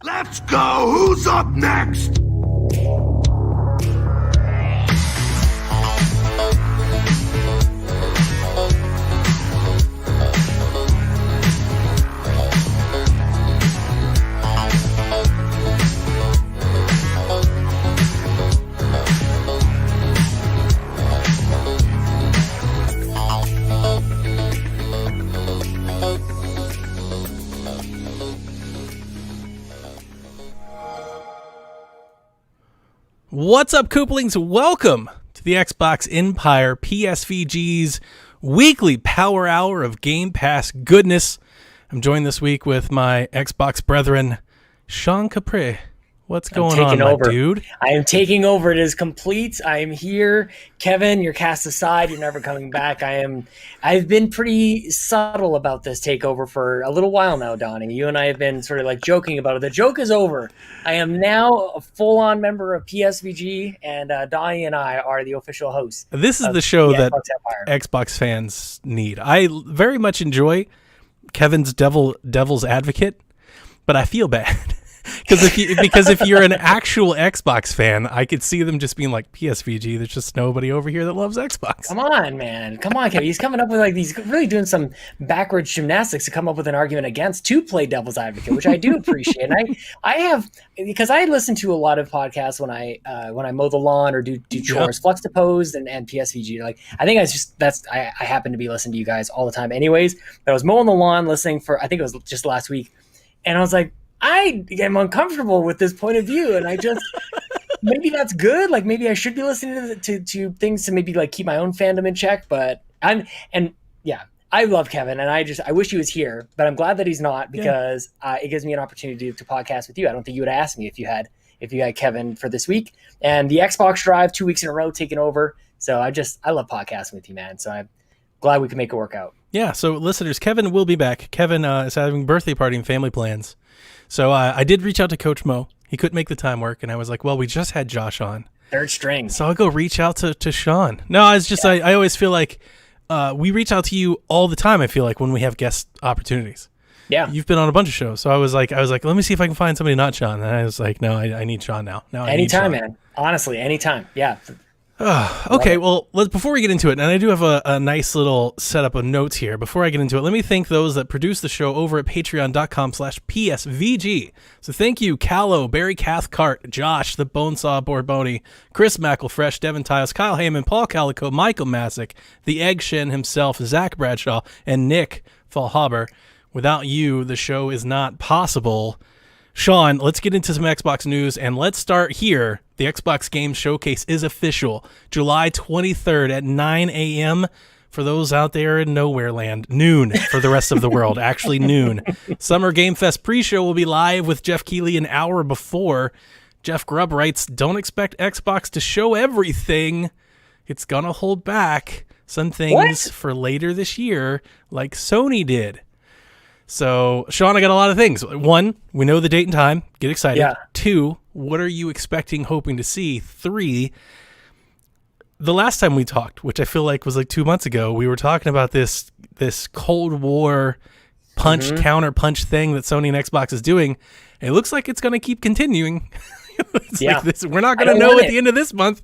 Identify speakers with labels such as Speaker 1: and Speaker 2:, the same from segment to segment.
Speaker 1: Let's go! Who's up next?
Speaker 2: What's up, Kooplings? Welcome to the Xbox Empire PSVG's weekly power hour of Game Pass goodness. I'm joined this week with my Xbox brethren, Sean Capri. What's going on, my dude?
Speaker 3: I am taking over. It is complete. I am here. Kevin, you're cast aside. You're never coming back. I've been pretty subtle about this takeover for a little while now, Donnie. You and I have been sort of like joking about it. The joke is over. I am now a full-on member of PSVG, and Donnie and I are the official hosts.
Speaker 2: This is the show that Xbox fans need. I very much enjoy Kevin's devil's advocate, but I feel bad. Because if you're an actual Xbox fan, I could see them just being like, PSVG, there's just nobody over here that loves Xbox.
Speaker 3: Come on, man. Come on, Kevin. He's coming up with he's really doing some backwards gymnastics to come up with an argument against to play devil's advocate, which I do appreciate. And I have, because I listen to a lot of podcasts when I mow the lawn or do chores, Fluxopposed and PSVG. I think I happen to be listening to you guys all the time anyways, but I was mowing the lawn listening for, I think it was just last week. And I was like, I am uncomfortable with this point of view, and I just maybe that's good. Maybe I should be listening to things to maybe keep my own fandom in check. But I love Kevin, and I wish he was here, but I'm glad that he's not because it gives me an opportunity to podcast with you. I don't think you would have asked me if you had Kevin for this week, and the Xbox Drive 2 weeks in a row taking over. So I love podcasting with you, man. So I'm glad we could make it work out.
Speaker 2: Yeah. So listeners, Kevin will be back. Kevin is having a birthday party and family plans. So I did reach out to Coach Mo. He couldn't make the time work, and I was like, well, we just had Josh on.
Speaker 3: Third string.
Speaker 2: So I'll go reach out to Sean. No, it's just I always feel like we reach out to you all the time, I feel like, when we have guest opportunities.
Speaker 3: Yeah.
Speaker 2: You've been on a bunch of shows. So I was like, let me see if I can find somebody not Sean. And I was like, no, I need Sean now.
Speaker 3: Anytime, man. Honestly, anytime. Yeah.
Speaker 2: Okay, well, before we get into it, and I do have a nice little setup of notes here. Before I get into it, let me thank those that produce the show over at patreon.com/PSVG. So thank you, Callow, Barry Cathcart, Josh, the Bonesaw Borboni, Chris McElfresh, Devin Tiles, Kyle Heyman, Paul Calico, Michael Masick, the Egg Shen himself, Zach Bradshaw, and Nick Falhaber. Without you, the show is not possible. Sean, let's get into some Xbox news, and let's start here. The Xbox Games Showcase is official. July 23rd at 9 a.m. for those out there in nowhere land. Noon for the rest of the world. Actually, noon. Summer Game Fest pre-show will be live with Jeff Keighley an hour before. Jeff Grubb writes, don't expect Xbox to show everything. It's going to hold back some things for later this year like Sony did. So, Sean, I got a lot of things. One, we know the date and time. Get excited.
Speaker 3: Yeah.
Speaker 2: Two, what are you expecting, hoping to see? Three, the last time we talked, which I feel like was 2 months ago, we were talking about this Cold War punch, counter punch thing that Sony and Xbox is doing. It looks like it's going to keep continuing. We're not going to know at the end of this month.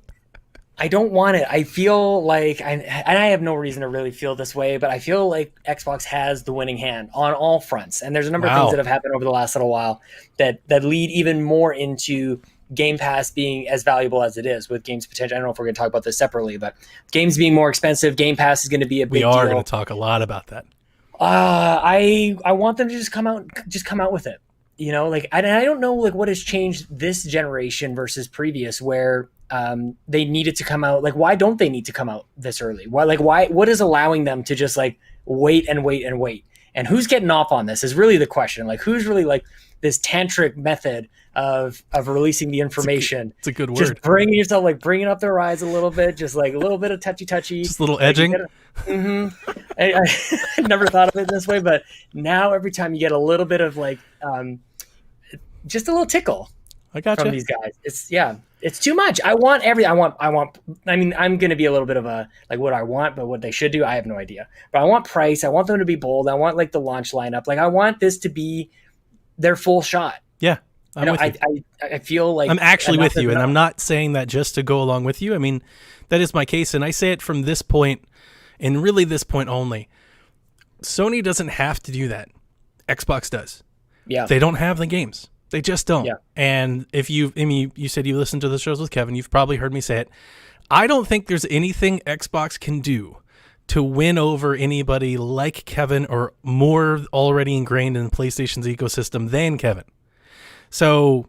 Speaker 3: I don't want it. I feel like, and I have no reason to really feel this way, but I feel like Xbox has the winning hand on all fronts. And there's a number of things that have happened over the last little while that lead even more into Game Pass being as valuable as it is with games potential. I don't know if we're going to talk about this separately, but games being more expensive, Game Pass is going to be a big deal.
Speaker 2: We are going to talk a lot about that.
Speaker 3: I want them to just come out with it. You know, I don't know what has changed this generation versus previous where they needed to come out. Why don't they need to come out this early? Why what is allowing them to just wait and wait and wait? And who's getting off on this is really the question. Who's really this tantric method of releasing the information?
Speaker 2: It's a good word.
Speaker 3: Just bringing yourself, bringing up their eyes a little bit, just a little bit of touchy,
Speaker 2: just a little edging.
Speaker 3: I never thought of it this way, but now every time you get a little bit of just a little tickle.
Speaker 2: I gotcha.
Speaker 3: From these guys. It's too much. I'm going to be a little bit of a, what I want, but what they should do, I have no idea. But I want price. I want them to be bold. I want the launch lineup. I want this to be their full shot.
Speaker 2: Yeah. I'm with you.
Speaker 3: I feel like
Speaker 2: I'm actually with you, and
Speaker 3: not-
Speaker 2: I'm not saying that just to go along with you. I mean, that is my case, and I say it from this point, and really this point only. Sony doesn't have to do that. Xbox does.
Speaker 3: Yeah.
Speaker 2: They don't have the games. They just don't.
Speaker 3: Yeah.
Speaker 2: And you said you listened to the shows with Kevin. You've probably heard me say it. I don't think there's anything Xbox can do to win over anybody like Kevin or more already ingrained in PlayStation's ecosystem than Kevin. So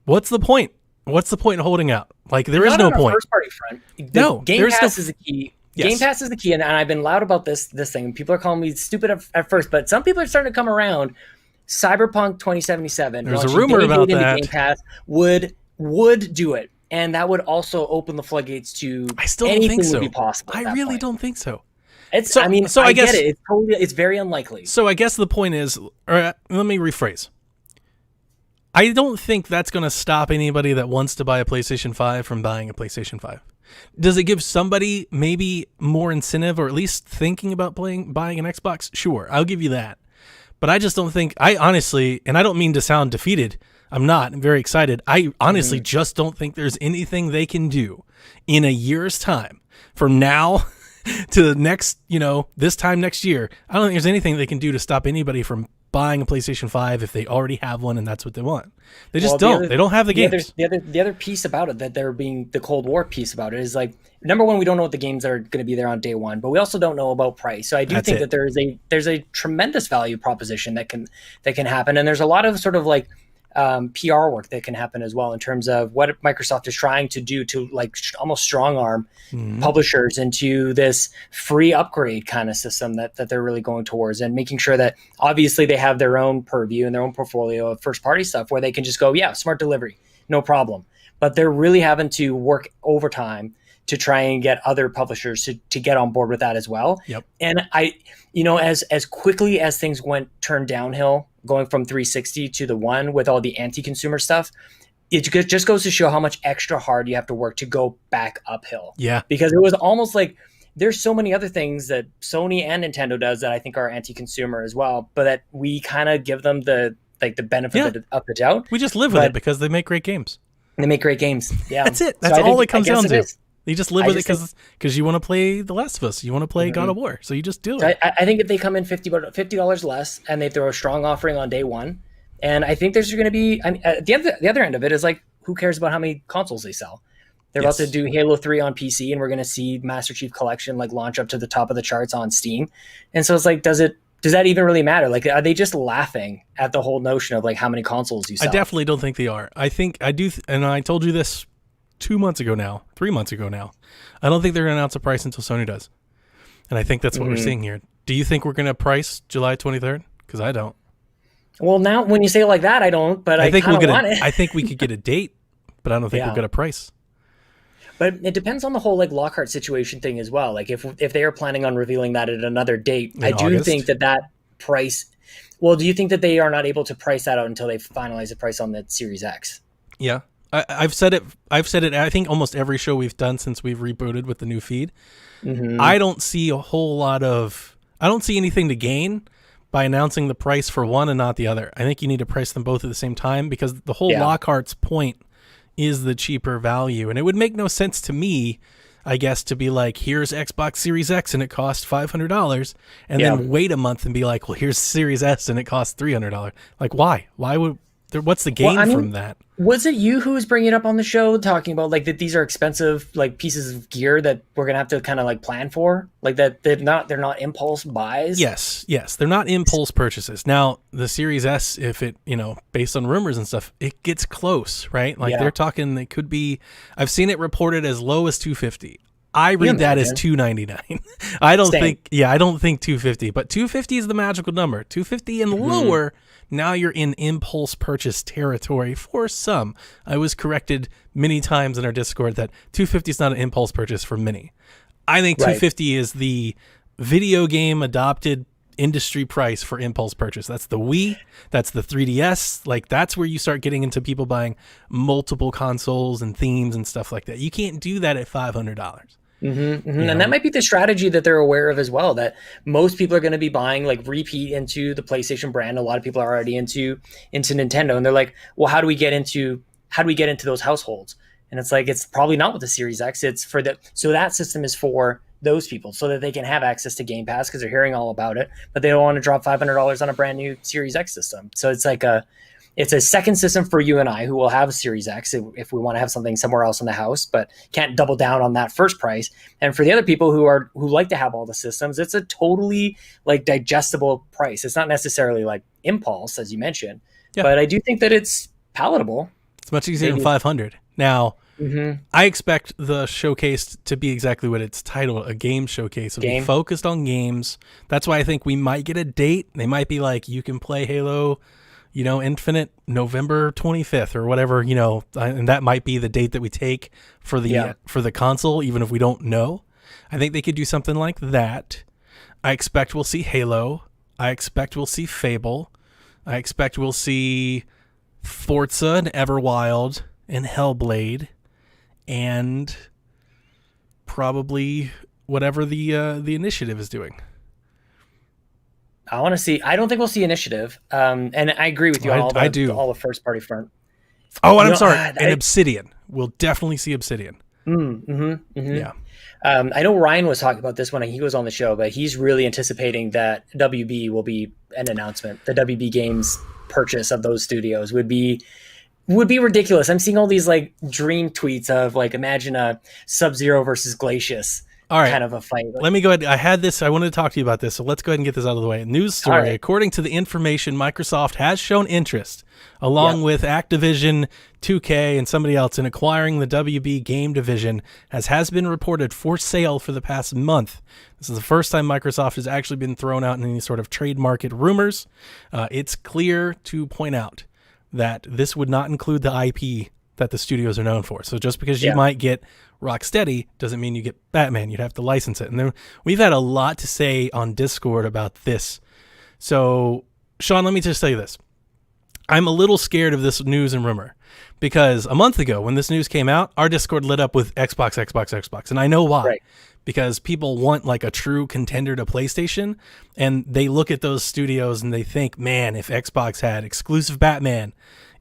Speaker 2: what's the point? What's the point in holding out? Like, there is no point.
Speaker 3: First party front.
Speaker 2: No,
Speaker 3: Game
Speaker 2: there's
Speaker 3: Pass
Speaker 2: no-
Speaker 3: is the key.
Speaker 2: Yes.
Speaker 3: Game Pass is the key, and I've been loud about this thing. People are calling me stupid at first, but some people are starting to come around. Cyberpunk 2077.
Speaker 2: There's a
Speaker 3: launching
Speaker 2: rumor
Speaker 3: day
Speaker 2: about
Speaker 3: into
Speaker 2: that.
Speaker 3: Game Pass would do it, and that would also open the floodgates to
Speaker 2: I still don't
Speaker 3: anything
Speaker 2: think so.
Speaker 3: would be possible. at
Speaker 2: I
Speaker 3: that
Speaker 2: really
Speaker 3: point.
Speaker 2: don't think so.
Speaker 3: It's.
Speaker 2: So-
Speaker 3: I mean,
Speaker 2: so I
Speaker 3: I
Speaker 2: guess-
Speaker 3: get it. It's very unlikely.
Speaker 2: So I guess the point is, or let me rephrase. I don't think that's going to stop anybody that wants to buy a PlayStation 5 from buying a PlayStation 5. Does it give somebody maybe more incentive, or at least thinking about buying an Xbox? Sure, I'll give you that. But I just don't think, I honestly, and I don't mean to sound defeated, I'm not, I'm very excited. I honestly just don't think there's anything they can do in a year's time from now to the next, this time next year. I don't think there's anything they can do to stop anybody from buying a PlayStation 5 if they already have one and that's what they want. They just don't. They don't have the games.
Speaker 3: The other piece about it that they're being the Cold War piece about it is like, number one, we don't know what the games are going to be there on day one, but we also don't know about price. So I do
Speaker 2: That's
Speaker 3: think
Speaker 2: it.
Speaker 3: that there's a tremendous value proposition that can happen, and there's a lot of sort of like PR work that can happen as well in terms of what Microsoft is trying to do to like almost strong arm publishers into this free upgrade kind of system that they're really going towards, and making sure that obviously they have their own purview and their own portfolio of first party stuff where they can just go, yeah, smart delivery, no problem. But they're really having to work overtime to try and get other publishers to get on board with that as well.
Speaker 2: Yep.
Speaker 3: And as quickly as things turned downhill, going from 360 to the One with all the anti-consumer stuff, it just goes to show how much extra hard you have to work to go back uphill.
Speaker 2: Yeah.
Speaker 3: Because it was almost like there's so many other things that Sony and Nintendo does that I think are anti-consumer as well, but that we kind of give them the benefit of the doubt.
Speaker 2: We just live with
Speaker 3: But-
Speaker 2: it because they make great games.
Speaker 3: And they make great games. Yeah.
Speaker 2: That's it.
Speaker 3: So
Speaker 2: That's
Speaker 3: I
Speaker 2: all
Speaker 3: think-
Speaker 2: it comes
Speaker 3: I guess
Speaker 2: down to.
Speaker 3: is.
Speaker 2: You just live
Speaker 3: I
Speaker 2: with it
Speaker 3: just
Speaker 2: because you want to play The Last of Us. You want to play God of War. So you just do it.
Speaker 3: I think if they come in $50 less and they throw a strong offering on day one, and I think there's going to be, I mean, at the other end of it is like, who cares about how many consoles they sell? They're about to do Halo 3 on PC, and we're going to see Master Chief Collection like launch up to the top of the charts on Steam. And so it's like, does that even really matter? Like, are they just laughing at the whole notion of like how many consoles you sell?
Speaker 2: I definitely don't think they are. I think I do, and I told you this 3 months ago now. I don't think they're going to announce a price until Sony does. And I think that's what we're seeing here. Do you think we're going to price July 23rd? Because I don't.
Speaker 3: Well, now when you say it like that, I don't, but I
Speaker 2: think
Speaker 3: kind
Speaker 2: we'll
Speaker 3: of
Speaker 2: get
Speaker 3: want it.
Speaker 2: I think we could get a date, but I don't think we'll get a price.
Speaker 3: But it depends on the whole like Lockhart situation thing as well. Like if they are planning on revealing that at another date, I do
Speaker 2: August?
Speaker 3: think that price. Well, do you think that they are not able to price that out until they finalize the price on the Series X?
Speaker 2: Yeah. I've said it. I think almost every show we've done since we've rebooted with the new feed. I don't see I don't see anything to gain by announcing the price for one and not the other. I think you need to price them both at the same time because the whole Lockhart's point is the cheaper value. And it would make no sense to me, I guess, to be like, here's Xbox Series X and it costs $500 and then wait a month and be like, well, here's Series S and it costs $300. Like, why? What's the gain from that?
Speaker 3: Was it you who was bringing it up on the show, talking about like that these are expensive like pieces of gear that we're gonna have to kind of like plan for, like that they're not impulse buys?
Speaker 2: Yes, they're not impulse purchases. Now the Series S, if it based on rumors and stuff, it gets close, right? Like they're talking, it could be. I've seen it reported as low as $250. I read that as $299. I don't think 250, but 250 is the magical number. 250 and lower. Now you're in impulse purchase territory for some. I was corrected many times in our Discord that 250 is not an impulse purchase for many. I think 250 is the video game adopted industry price for impulse purchase. That's the Wii, that's the 3DS. Like that's where you start getting into people buying multiple consoles and themes and stuff like that. You can't do that at $500.
Speaker 3: And that might be the strategy that they're aware of as well, that most people are going to be buying like repeat into the PlayStation brand. A lot of people are already into Nintendo, and they're like, well, how do we get into those households? And it's like, it's probably not with the Series X. It's for so that system is for those people so that they can have access to Game Pass because they're hearing all about it, but they don't want to drop $500 on a brand new Series X system. So it's like it's a second system for you and I who will have a Series X if we want to have something somewhere else in the house, but can't double down on that first price. And for the other people who like to have all the systems, it's a totally like digestible price. It's not necessarily like impulse, as you mentioned, but I do think that it's palatable.
Speaker 2: It's much easier than 500. Now, I expect the showcase to be exactly what it's titled, a game showcase. It'll be focused on games. That's why I think we might get a date. They might be like, you can play Halo Infinite November 25th or whatever, and that might be the date that we take for the console, even if we don't know. I think they could do something like that. I expect we'll see Halo. I expect we'll see Fable. I expect we'll see Forza and Everwild and Hellblade and probably whatever the initiative is doing.
Speaker 3: I want to see. I don't think we'll see Initiative, and I agree with you on all the first party front.
Speaker 2: Oh, and I'm sorry, and Obsidian. We'll definitely see Obsidian. Yeah.
Speaker 3: I know Ryan was talking about this when he was on the show, but he's really anticipating that WB will be an announcement. The WB Games purchase of those studios would be ridiculous. I'm seeing all these like dream tweets of like, imagine a Sub-Zero versus Glacius. All right. Kind of a fight.
Speaker 2: Let me go ahead. I wanted to talk to you about this, so let's go ahead and get this out of the way. News story. Right. According to the information, Microsoft has shown interest, along with Activision, 2K, and somebody else, in acquiring the WB game division, as has been reported for sale for the past month. This is the first time Microsoft has actually been thrown out in any sort of trade market rumors. It's clear to point out that this would not include the IP that the studios are known for. So just because you might get Rocksteady doesn't mean you get Batman. You'd have to license it. And then we've had a lot to say on Discord about this. So, Sean, let me just tell you this. I'm a little scared of this news and rumor because a month ago when this news came out, our Discord lit up with Xbox. And I know why. Right. Because people want like a true contender to PlayStation, and they look at those studios and they think, man, if Xbox had exclusive Batman,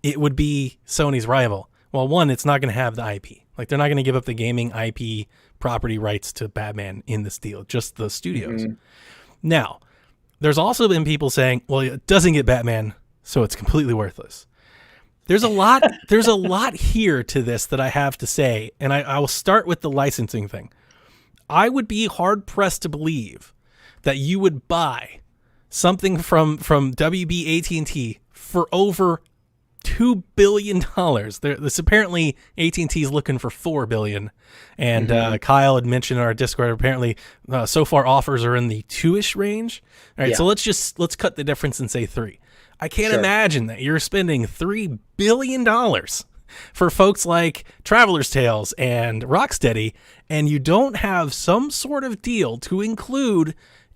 Speaker 2: it would be Sony's rival. Well, one, it's not going to have the IP. Like, they're not going to give up the gaming IP property rights to Batman in this deal, just the studios. Now, there's also been people saying, well, it doesn't get Batman, so it's completely worthless. There's a lot here to this that I have to say, and I will start with the licensing thing. I would be hard-pressed to believe that you would buy something from WB AT&T for over $2 billion. This apparently AT&T is looking for $4 billion, and Kyle had mentioned in our Discord apparently so far offers are in the 2-ish range. All right, so let's cut the difference and say 3. I can't imagine that you're spending $3 billion for folks like Traveler's Tales and Rocksteady, and you don't have some sort of deal to include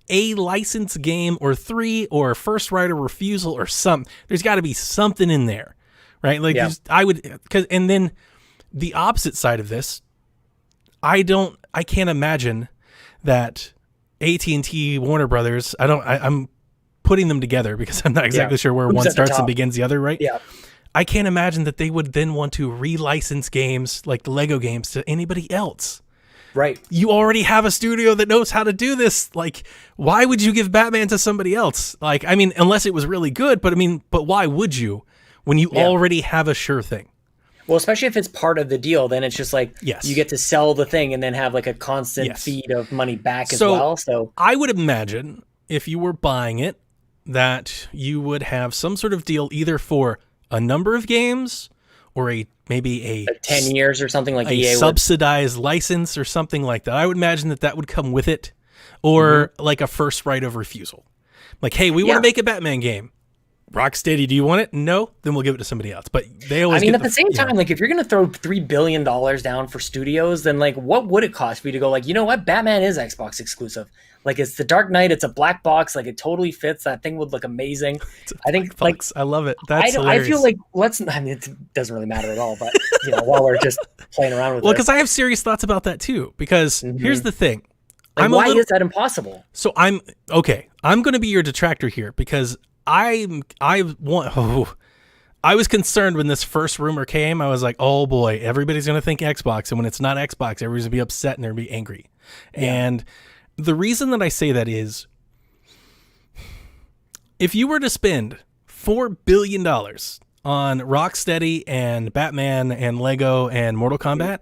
Speaker 2: a licensed game or 3 or first right of refusal or something. There's got to be something in there, right? Like and then the opposite side of this, I can't imagine that AT&T, Warner Brothers, I'm putting them together because I'm not exactly sure where one starts and begins the other, right?
Speaker 3: Yeah.
Speaker 2: I can't imagine that they would then want to relicense games like the Lego games to anybody else.
Speaker 3: Right.
Speaker 2: You already have a studio that knows how to do this. Like, why would you give Batman to somebody else? Like, I mean, unless it was really good, but why would you when you already have a sure thing?
Speaker 3: Well, especially if it's part of the deal, then it's just like you get to sell the thing and then have like a constant feed of money back as well. So
Speaker 2: I would imagine if you were buying it that you would have some sort of deal either for a number of games or maybe a
Speaker 3: 10 years or something like
Speaker 2: a subsidized license or something like that. I would imagine that would come with it, or like a first right of refusal. Like, hey, we want to make a Batman game. Rocksteady, do you want it? No, then we'll give it to somebody else. But they always.
Speaker 3: I mean,
Speaker 2: get
Speaker 3: at the same time, like if you're gonna throw $3 billion down for studios, then like what would it cost for you to go like, you know what, Batman is Xbox exclusive. Like it's the Dark Knight, it's a black box, like it totally fits. That thing would look amazing. I think like
Speaker 2: I love it. That's
Speaker 3: I feel like I mean, it doesn't really matter at all, but you know, while we're just playing around with it.
Speaker 2: Well, because I have serious thoughts about that too. Because here's the thing.
Speaker 3: Like, why is that impossible?
Speaker 2: So I'm going to be your detractor here because I was concerned when this first rumor came. I was like, oh boy, everybody's going to think Xbox. And when it's not Xbox, everybody's going to be upset and they're going to be angry. Yeah. And the reason that I say that is if you were to spend $4 billion on Rocksteady and Batman and Lego and Mortal Kombat,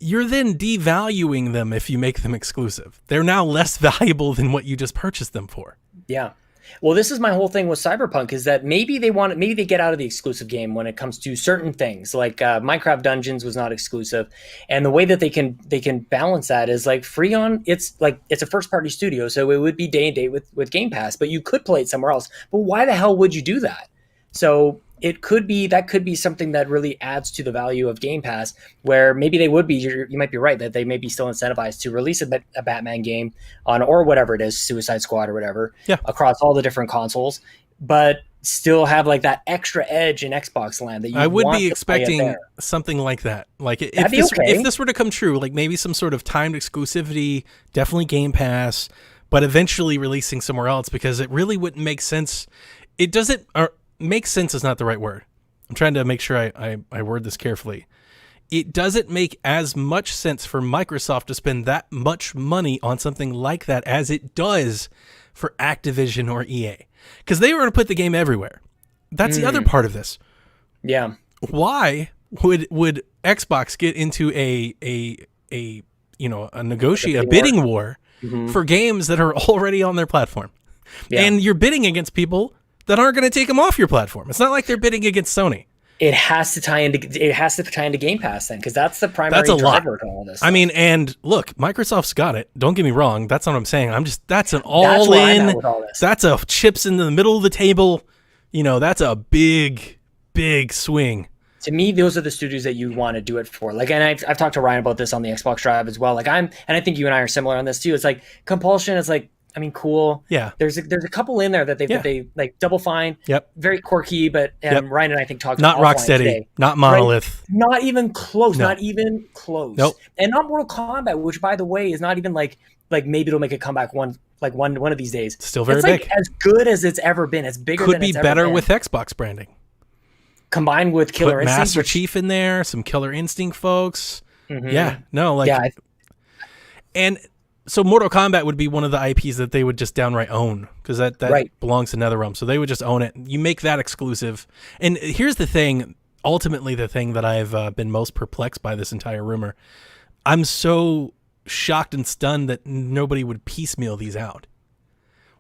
Speaker 2: you're then devaluing them if you make them exclusive. They're now less valuable than what you just purchased them for.
Speaker 3: Yeah. Well, this is my whole thing with Cyberpunk is that maybe they get out of the exclusive game when it comes to certain things. Like Minecraft Dungeons was not exclusive, and the way that they can balance that is like Freon. It's a first party studio, so it would be day and date with Game Pass, but you could play it somewhere else. But why the hell would you do that? So that could be something that really adds to the value of Game Pass, where maybe they would be, you might be right, that they may be still incentivized to release a Batman game on, or whatever it is, Suicide Squad or whatever, across all the different consoles, but still have like that extra edge in Xbox land that you
Speaker 2: I would be expecting something like that. Like if this were to come true, like maybe some sort of timed exclusivity, definitely Game Pass, but eventually releasing somewhere else, because it really wouldn't make sense. It doesn't, or make sense is not the right word. I'm trying to make sure I word this carefully. It doesn't make as much sense for Microsoft to spend that much money on something like that as it does for Activision or EA. Because they were going to put the game everywhere. That's the other part of this.
Speaker 3: Yeah.
Speaker 2: Why would Xbox get into a bidding war for games that are already on their platform? Yeah. And you're bidding against people that aren't going to take them off your platform. It's not like they're bidding against Sony. It has to tie into
Speaker 3: Game Pass then, because that's the primary driver to all this stuff.
Speaker 2: I mean, and look, Microsoft's got it. Don't get me wrong. That's not what I'm saying. That's an all-in. That's a chips in the middle of the table. You know, that's a big, big swing.
Speaker 3: To me, those are the studios that you want to do it for. Like, and I've talked to Ryan about this on the Xbox Drive as well. Like, and I think you and I are similar on this too. It's like Compulsion is like, I mean, cool.
Speaker 2: Yeah.
Speaker 3: There's a couple in there that they like Double Fine.
Speaker 2: Yep.
Speaker 3: Very quirky, but Ryan and I think talked
Speaker 2: not Rocksteady, today. Not Monolith.
Speaker 3: Right? Not even close. No. Not even close.
Speaker 2: Nope.
Speaker 3: And not Mortal Kombat, which by the way is not even like maybe it'll make a comeback one of these days.
Speaker 2: Still very big.
Speaker 3: Like as good as it's ever been. It's bigger.
Speaker 2: Could be better with Xbox branding.
Speaker 3: Combined with Killer Instinct,
Speaker 2: Master Chief in there, some Killer Instinct folks. Mm-hmm. Yeah. No. Like. Yeah. And. So Mortal Kombat would be one of the IPs that they would just downright own, because that belongs to NetherRealm. So they would just own it. You make that exclusive. And here's the thing, ultimately the thing that I've been most perplexed by this entire rumor. I'm so shocked and stunned that nobody would piecemeal these out.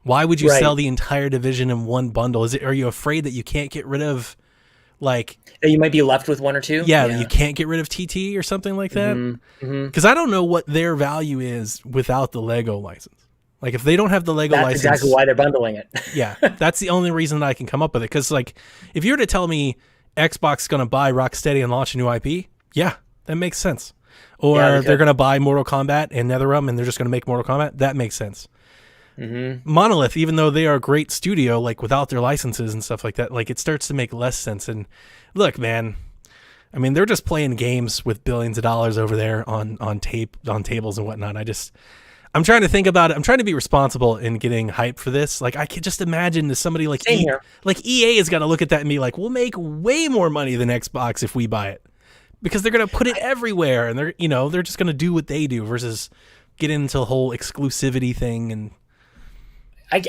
Speaker 2: Why would you sell the entire division in one bundle? Are you afraid that you can't get rid of, like...
Speaker 3: That you might be left with one or two?
Speaker 2: Yeah, you can't get rid of TT or something like that? Because I don't know what their value is without the Lego license. Like, if they don't have the Lego license...
Speaker 3: That's exactly why they're bundling it.
Speaker 2: Yeah, that's the only reason that I can come up with it. Because, like, if you were to tell me Xbox is going to buy Rocksteady and launch a new IP, yeah, that makes sense. Or they're going to buy Mortal Kombat and NetherRealm and they're just going to make Mortal Kombat, that makes sense. Monolith, even though they are a great studio, like without their licenses and stuff like that, like it starts to make less sense. And look, man, I mean, they're just playing games with billions of dollars over there on tables and whatnot. I'm trying to think about it. I'm trying to be responsible in getting hype for this. Like, I could just imagine that somebody like EA has got to look at that and be like, we'll make way more money than Xbox if we buy it, because they're going to put it everywhere and they're just going to do what they do versus get into the whole exclusivity thing. And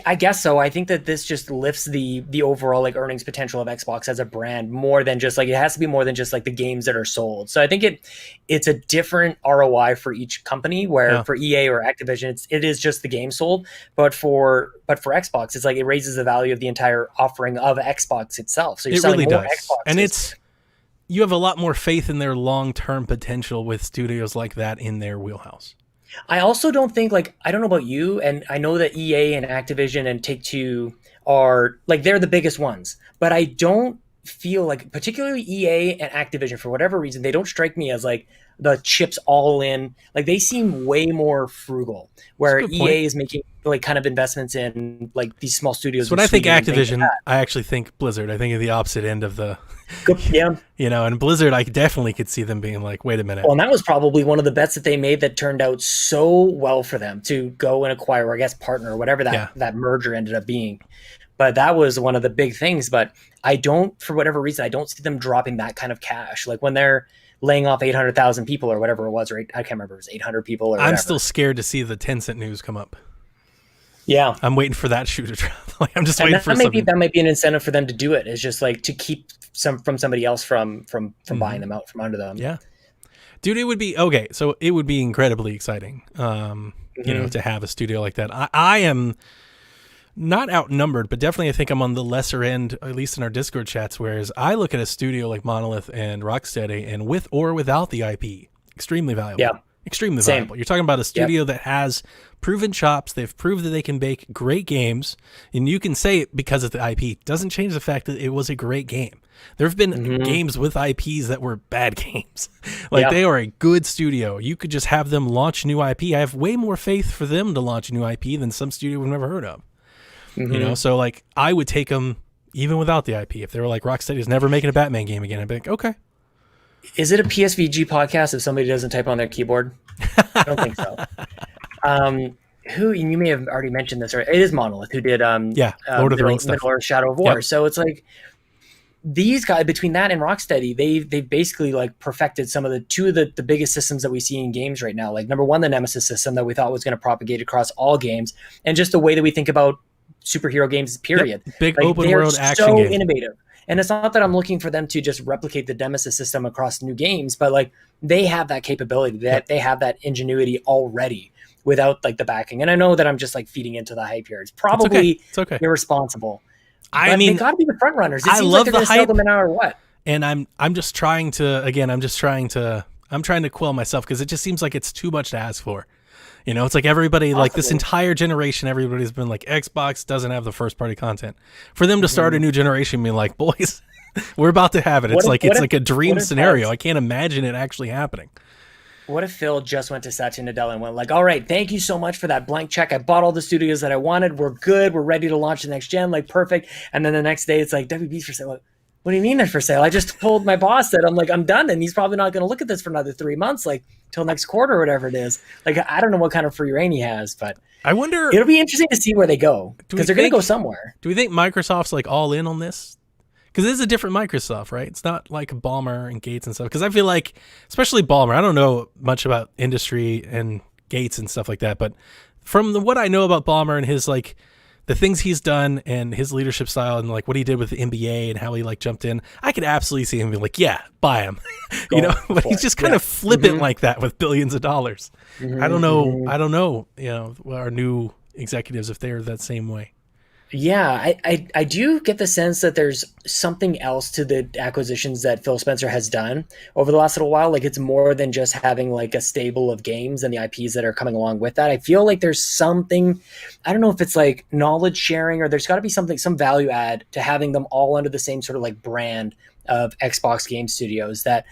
Speaker 3: I guess so. I think that this just lifts the overall like earnings potential of Xbox as a brand more than just like, it has to be more than just like the games that are sold. So I think it's a different ROI for each company, where for EA or Activision, it is just the game sold. But for Xbox, it's like it raises the value of the entire offering of Xbox itself. So you're selling really more Xboxes.
Speaker 2: And you have a lot more faith in their long-term potential with studios like that in their wheelhouse.
Speaker 3: I also don't think, like, I don't know about you, and I know that EA and Activision and Take-Two are like they're the biggest ones, but I don't feel like particularly EA and Activision for whatever reason they don't strike me as like the chips all in. Like they seem way more frugal, where EA is making like kind of investments in like these small studios.
Speaker 2: So when I think Activision, I actually think Blizzard. I think of the opposite end of the
Speaker 3: yeah.
Speaker 2: You know, and Blizzard, I definitely could see them being like, wait a minute.
Speaker 3: Well, and that was probably one of the bets that they made that turned out so well for them to go and acquire, or I guess partner, or whatever that merger ended up being. But that was one of the big things. But I don't, for whatever reason, I don't see them dropping that kind of cash. Like when they're laying off 800,000 people or whatever it was, right? I can't remember. It was 800 people or whatever.
Speaker 2: I'm still scared to see the Tencent news come up.
Speaker 3: Yeah.
Speaker 2: I'm waiting for that shoe to drop. Like, I'm just waiting for something.
Speaker 3: That might be an incentive for them to do it. It's just like to keep somebody else from buying them out from under them.
Speaker 2: Yeah. Dude, it would be okay. So it would be incredibly exciting, you know, to have a studio like that. I am not outnumbered, but definitely I think I'm on the lesser end, at least in our Discord chats, whereas I look at a studio like Monolith and Rocksteady, and with or without the IP, extremely valuable.
Speaker 3: Yeah.
Speaker 2: Extremely valuable. You're talking about a studio that has proven chops. They've proved that they can make great games, and you can say it because of the IP. Doesn't change the fact that it was a great game. There have been games with IPs that were bad games. Like they are a good studio. You could just have them launch new IP. I have way more faith for them to launch a new IP than some studio we've never heard of. You know, so like I would take them even without the IP. If they were like Rocksteady's never making a Batman game again, I'd be like, okay.
Speaker 3: Is it a PSVG podcast if somebody doesn't type on their keyboard? I don't think so. Who, you may have already mentioned this, or it is Monolith who did
Speaker 2: Lord of the Rings stuff.
Speaker 3: Middle-earth Shadow of War. So it's like these guys, between that and Rocksteady, they basically like perfected some of the biggest systems that we see in games right now. Like number one, the Nemesis system that we thought was going to propagate across all games, and just the way that we think about superhero games, period.
Speaker 2: Big
Speaker 3: like,
Speaker 2: open world action
Speaker 3: so
Speaker 2: game.
Speaker 3: Innovative. And it's not that I'm looking for them to just replicate the Nemesis system across new games, but like they have that capability, that they have that ingenuity already without like the backing. And I know that I'm just like feeding into the hype here. It's probably
Speaker 2: It's okay.
Speaker 3: irresponsible.
Speaker 2: I mean,
Speaker 3: they got to be the front runners. It
Speaker 2: I
Speaker 3: seems
Speaker 2: love
Speaker 3: like they're
Speaker 2: the
Speaker 3: going to sell
Speaker 2: hype.
Speaker 3: them an hour or what?
Speaker 2: And I'm just trying to, again, I'm trying to quell myself because it just seems like it's too much to ask for. You know, it's like everybody, like this entire generation, everybody's been like, Xbox doesn't have the first party content. For them to start a new generation being like, boys, we're about to have it. It's like a dream scenario. I can't imagine it actually happening.
Speaker 3: What if Phil just went to Satya Nadella and went like, all right, thank you so much for that blank check. I bought all the studios that I wanted. We're good. We're ready to launch the next gen. Like, perfect. And then the next day it's like, WB's for sale. Like, what do you mean they're for sale? I just told my boss that I'm done, and he's probably not going to look at this for another 3 months, like till next quarter or whatever it is. Like, I don't know what kind of free reign he has, but
Speaker 2: I wonder.
Speaker 3: It'll be interesting to see where they go because they're going to go somewhere.
Speaker 2: Do we think Microsoft's like all in on this? Because it is a different Microsoft, right? It's not like Ballmer and Gates and stuff. Because I feel like, especially Ballmer, I don't know much about industry and Gates and stuff like that, but from what I know about Ballmer and his like the things he's done and his leadership style and like what he did with the NBA and how he like jumped in, I could absolutely see him be like, yeah, buy him. You know, but he's just kind of flippant like that with billions of dollars. I don't know, you know, our new executives, if they're that same way.
Speaker 3: Yeah, I do get the sense that there's something else to the acquisitions that Phil Spencer has done over the last little while. Like it's more than just having like a stable of games and the IPs that are coming along with that. I feel like there's something, I don't know if it's like knowledge sharing or there's got to be something, some value add to having them all under the same sort of like brand of Xbox Game Studios, that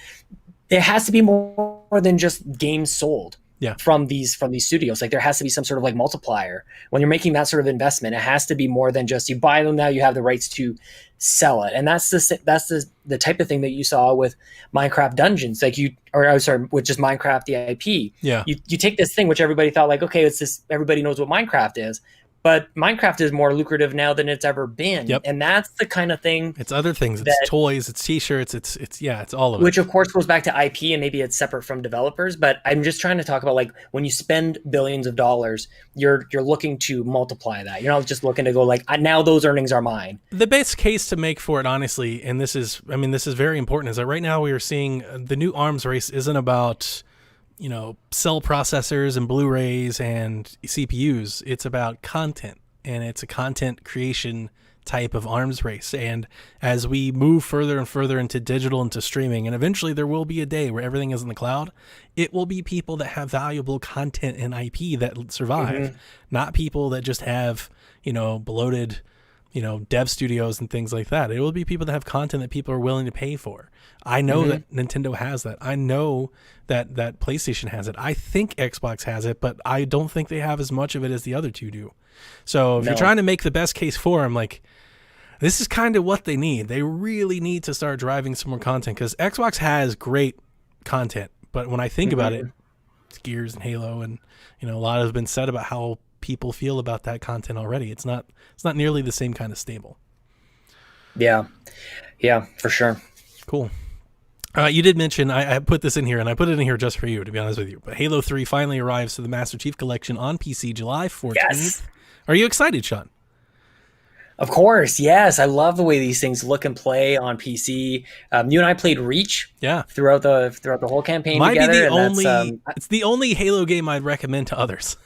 Speaker 3: there has to be more than just games sold. From these studios. Like there has to be some sort of like multiplier when you're making that sort of investment. It has to be more than just you buy them now, you have the rights to sell it. And that's the type of thing that you saw with Minecraft Dungeons, like with just Minecraft the IP.
Speaker 2: Yeah,
Speaker 3: you take this thing which everybody thought like, okay, it's this, everybody knows what Minecraft is. But Minecraft is more lucrative now than it's ever been. And that's the kind of thing.
Speaker 2: It's other things. It's toys, it's t-shirts, it's all of it.
Speaker 3: Which of course goes back to IP and maybe it's separate from developers. But I'm just trying to talk about like when you spend billions of dollars, you're looking to multiply that. You're not just looking to go like, now those earnings are mine.
Speaker 2: The best case to make for it, honestly, and this is very important, is that right now we are seeing the new arms race isn't about, you know, cell processors and Blu-rays and CPUs. It's about content, and it's a content creation type of arms race. And as we move further and further into digital, into streaming, and eventually there will be a day where everything is in the cloud, it will be people that have valuable content and IP that survive, not people that just have, you know, bloated dev studios and things like that. It will be people that have content that people are willing to pay for. I know that Nintendo has that. I know that PlayStation has it. I think Xbox has it, but I don't think they have as much of it as the other two do. So if you're trying to make the best case for them, like, this is kind of what they need. They really need to start driving some more content, because Xbox has great content. But when I think about it, it's Gears and Halo, and a lot has been said about how people feel about that content already. It's not nearly the same kind of stable.
Speaker 3: Yeah, for sure.
Speaker 2: Cool. You did mention, I put this in here, and I put it in here just for you, to be honest with you. But Halo 3 finally arrives to the Master Chief Collection on PC July 14th.
Speaker 3: Yes.
Speaker 2: Are you excited, Sean?
Speaker 3: Of course, yes. I love the way these things look and play on PC. You and I played Reach throughout the whole campaign together.
Speaker 2: It's the only Halo game I'd recommend to others.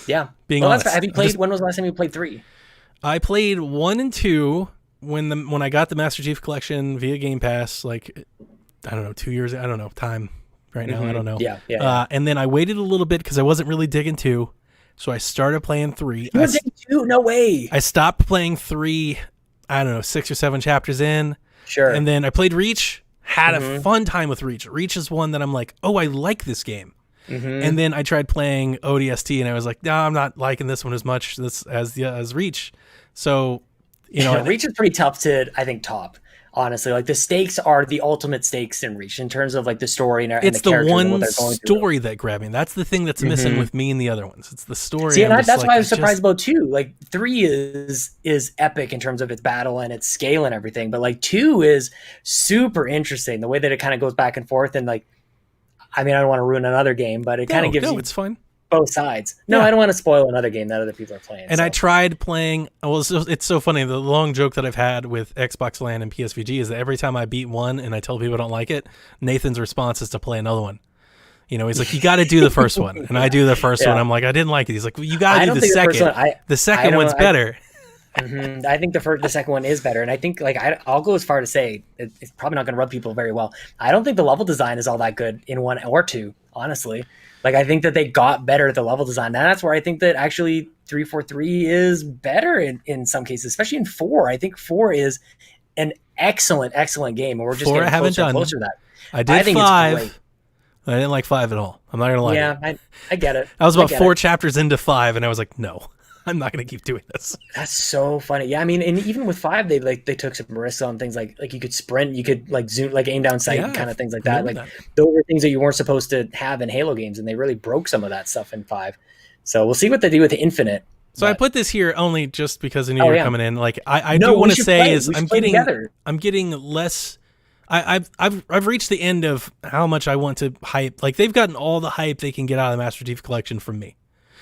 Speaker 3: Yeah.
Speaker 2: Being honest.
Speaker 3: Have you played, when was the last time you played 3?
Speaker 2: I played 1 and 2 when I got the Master Chief Collection via Game Pass, like, I don't know, 2 years, I don't know, time right now, I don't know.
Speaker 3: Yeah.
Speaker 2: And then I waited a little bit because I wasn't really digging 2, so I started playing 3.
Speaker 3: You were digging 2? No way.
Speaker 2: I stopped playing 3, I don't know, 6 or 7 chapters in.
Speaker 3: Sure.
Speaker 2: And then I played Reach, had a fun time with Reach. Reach is one that I'm like, oh, I like this game. And then I tried playing ODST, and I was like, no, I'm not liking this one as much as Reach. So,
Speaker 3: Reach is pretty tough to, I think, top. Honestly, like, the stakes are the ultimate stakes in Reach in terms of like the story and
Speaker 2: it's
Speaker 3: the
Speaker 2: the one
Speaker 3: story
Speaker 2: through. That grabbed me. That's the thing that's missing with me and the other ones. It's the story.
Speaker 3: See, and that's why I was surprised about 2. Like, 3 is epic in terms of its battle and its scale and everything, but like 2 is super interesting. The way that it kind of goes back and forth, and like, I mean, I don't want to ruin another game, but it kind of gives you
Speaker 2: it's fine.
Speaker 3: Both sides. No, I don't want to spoil another game that other people are playing.
Speaker 2: And I tried playing. Well, it's so funny. The long joke that I've had with Xbox Land and PSVG is that every time I beat one and I tell people I don't like it, Nathan's response is to play another one. He's like, you got to do the first one, and I do the first one. I'm like, I didn't like it. He's like, well, you got to do the second. The second one's better.
Speaker 3: I think the second one is better, and I think, like, I'll go as far to say it's probably not going to rub people very well. I don't think the level design is all that good in 1 or 2, honestly. Like, I think that they got better at the level design, and that's where I think that actually 343 is better in some cases, especially in 4. I think 4 is an excellent game, and we're just getting closer and closer to that.
Speaker 2: I think 5. It's I didn't like 5 at all. I'm not gonna lie.
Speaker 3: Yeah, I get it.
Speaker 2: I was about 4 chapters into 5, and I was like, no. I'm not going to keep doing this.
Speaker 3: That's so funny. Yeah, I mean, and even with 5, they took some risks on things like you could sprint, you could like zoom, like aim down sight, kind of things like that. Like those were things that you weren't supposed to have in Halo games, and they really broke some of that stuff in 5. So we'll see what they do with the Infinite.
Speaker 2: So I put this here only just because I knew you were coming in. Like, I do want to say is I'm getting less. I've reached the end of how much I want to hype. Like, they've gotten all the hype they can get out of the Master Chief Collection from me.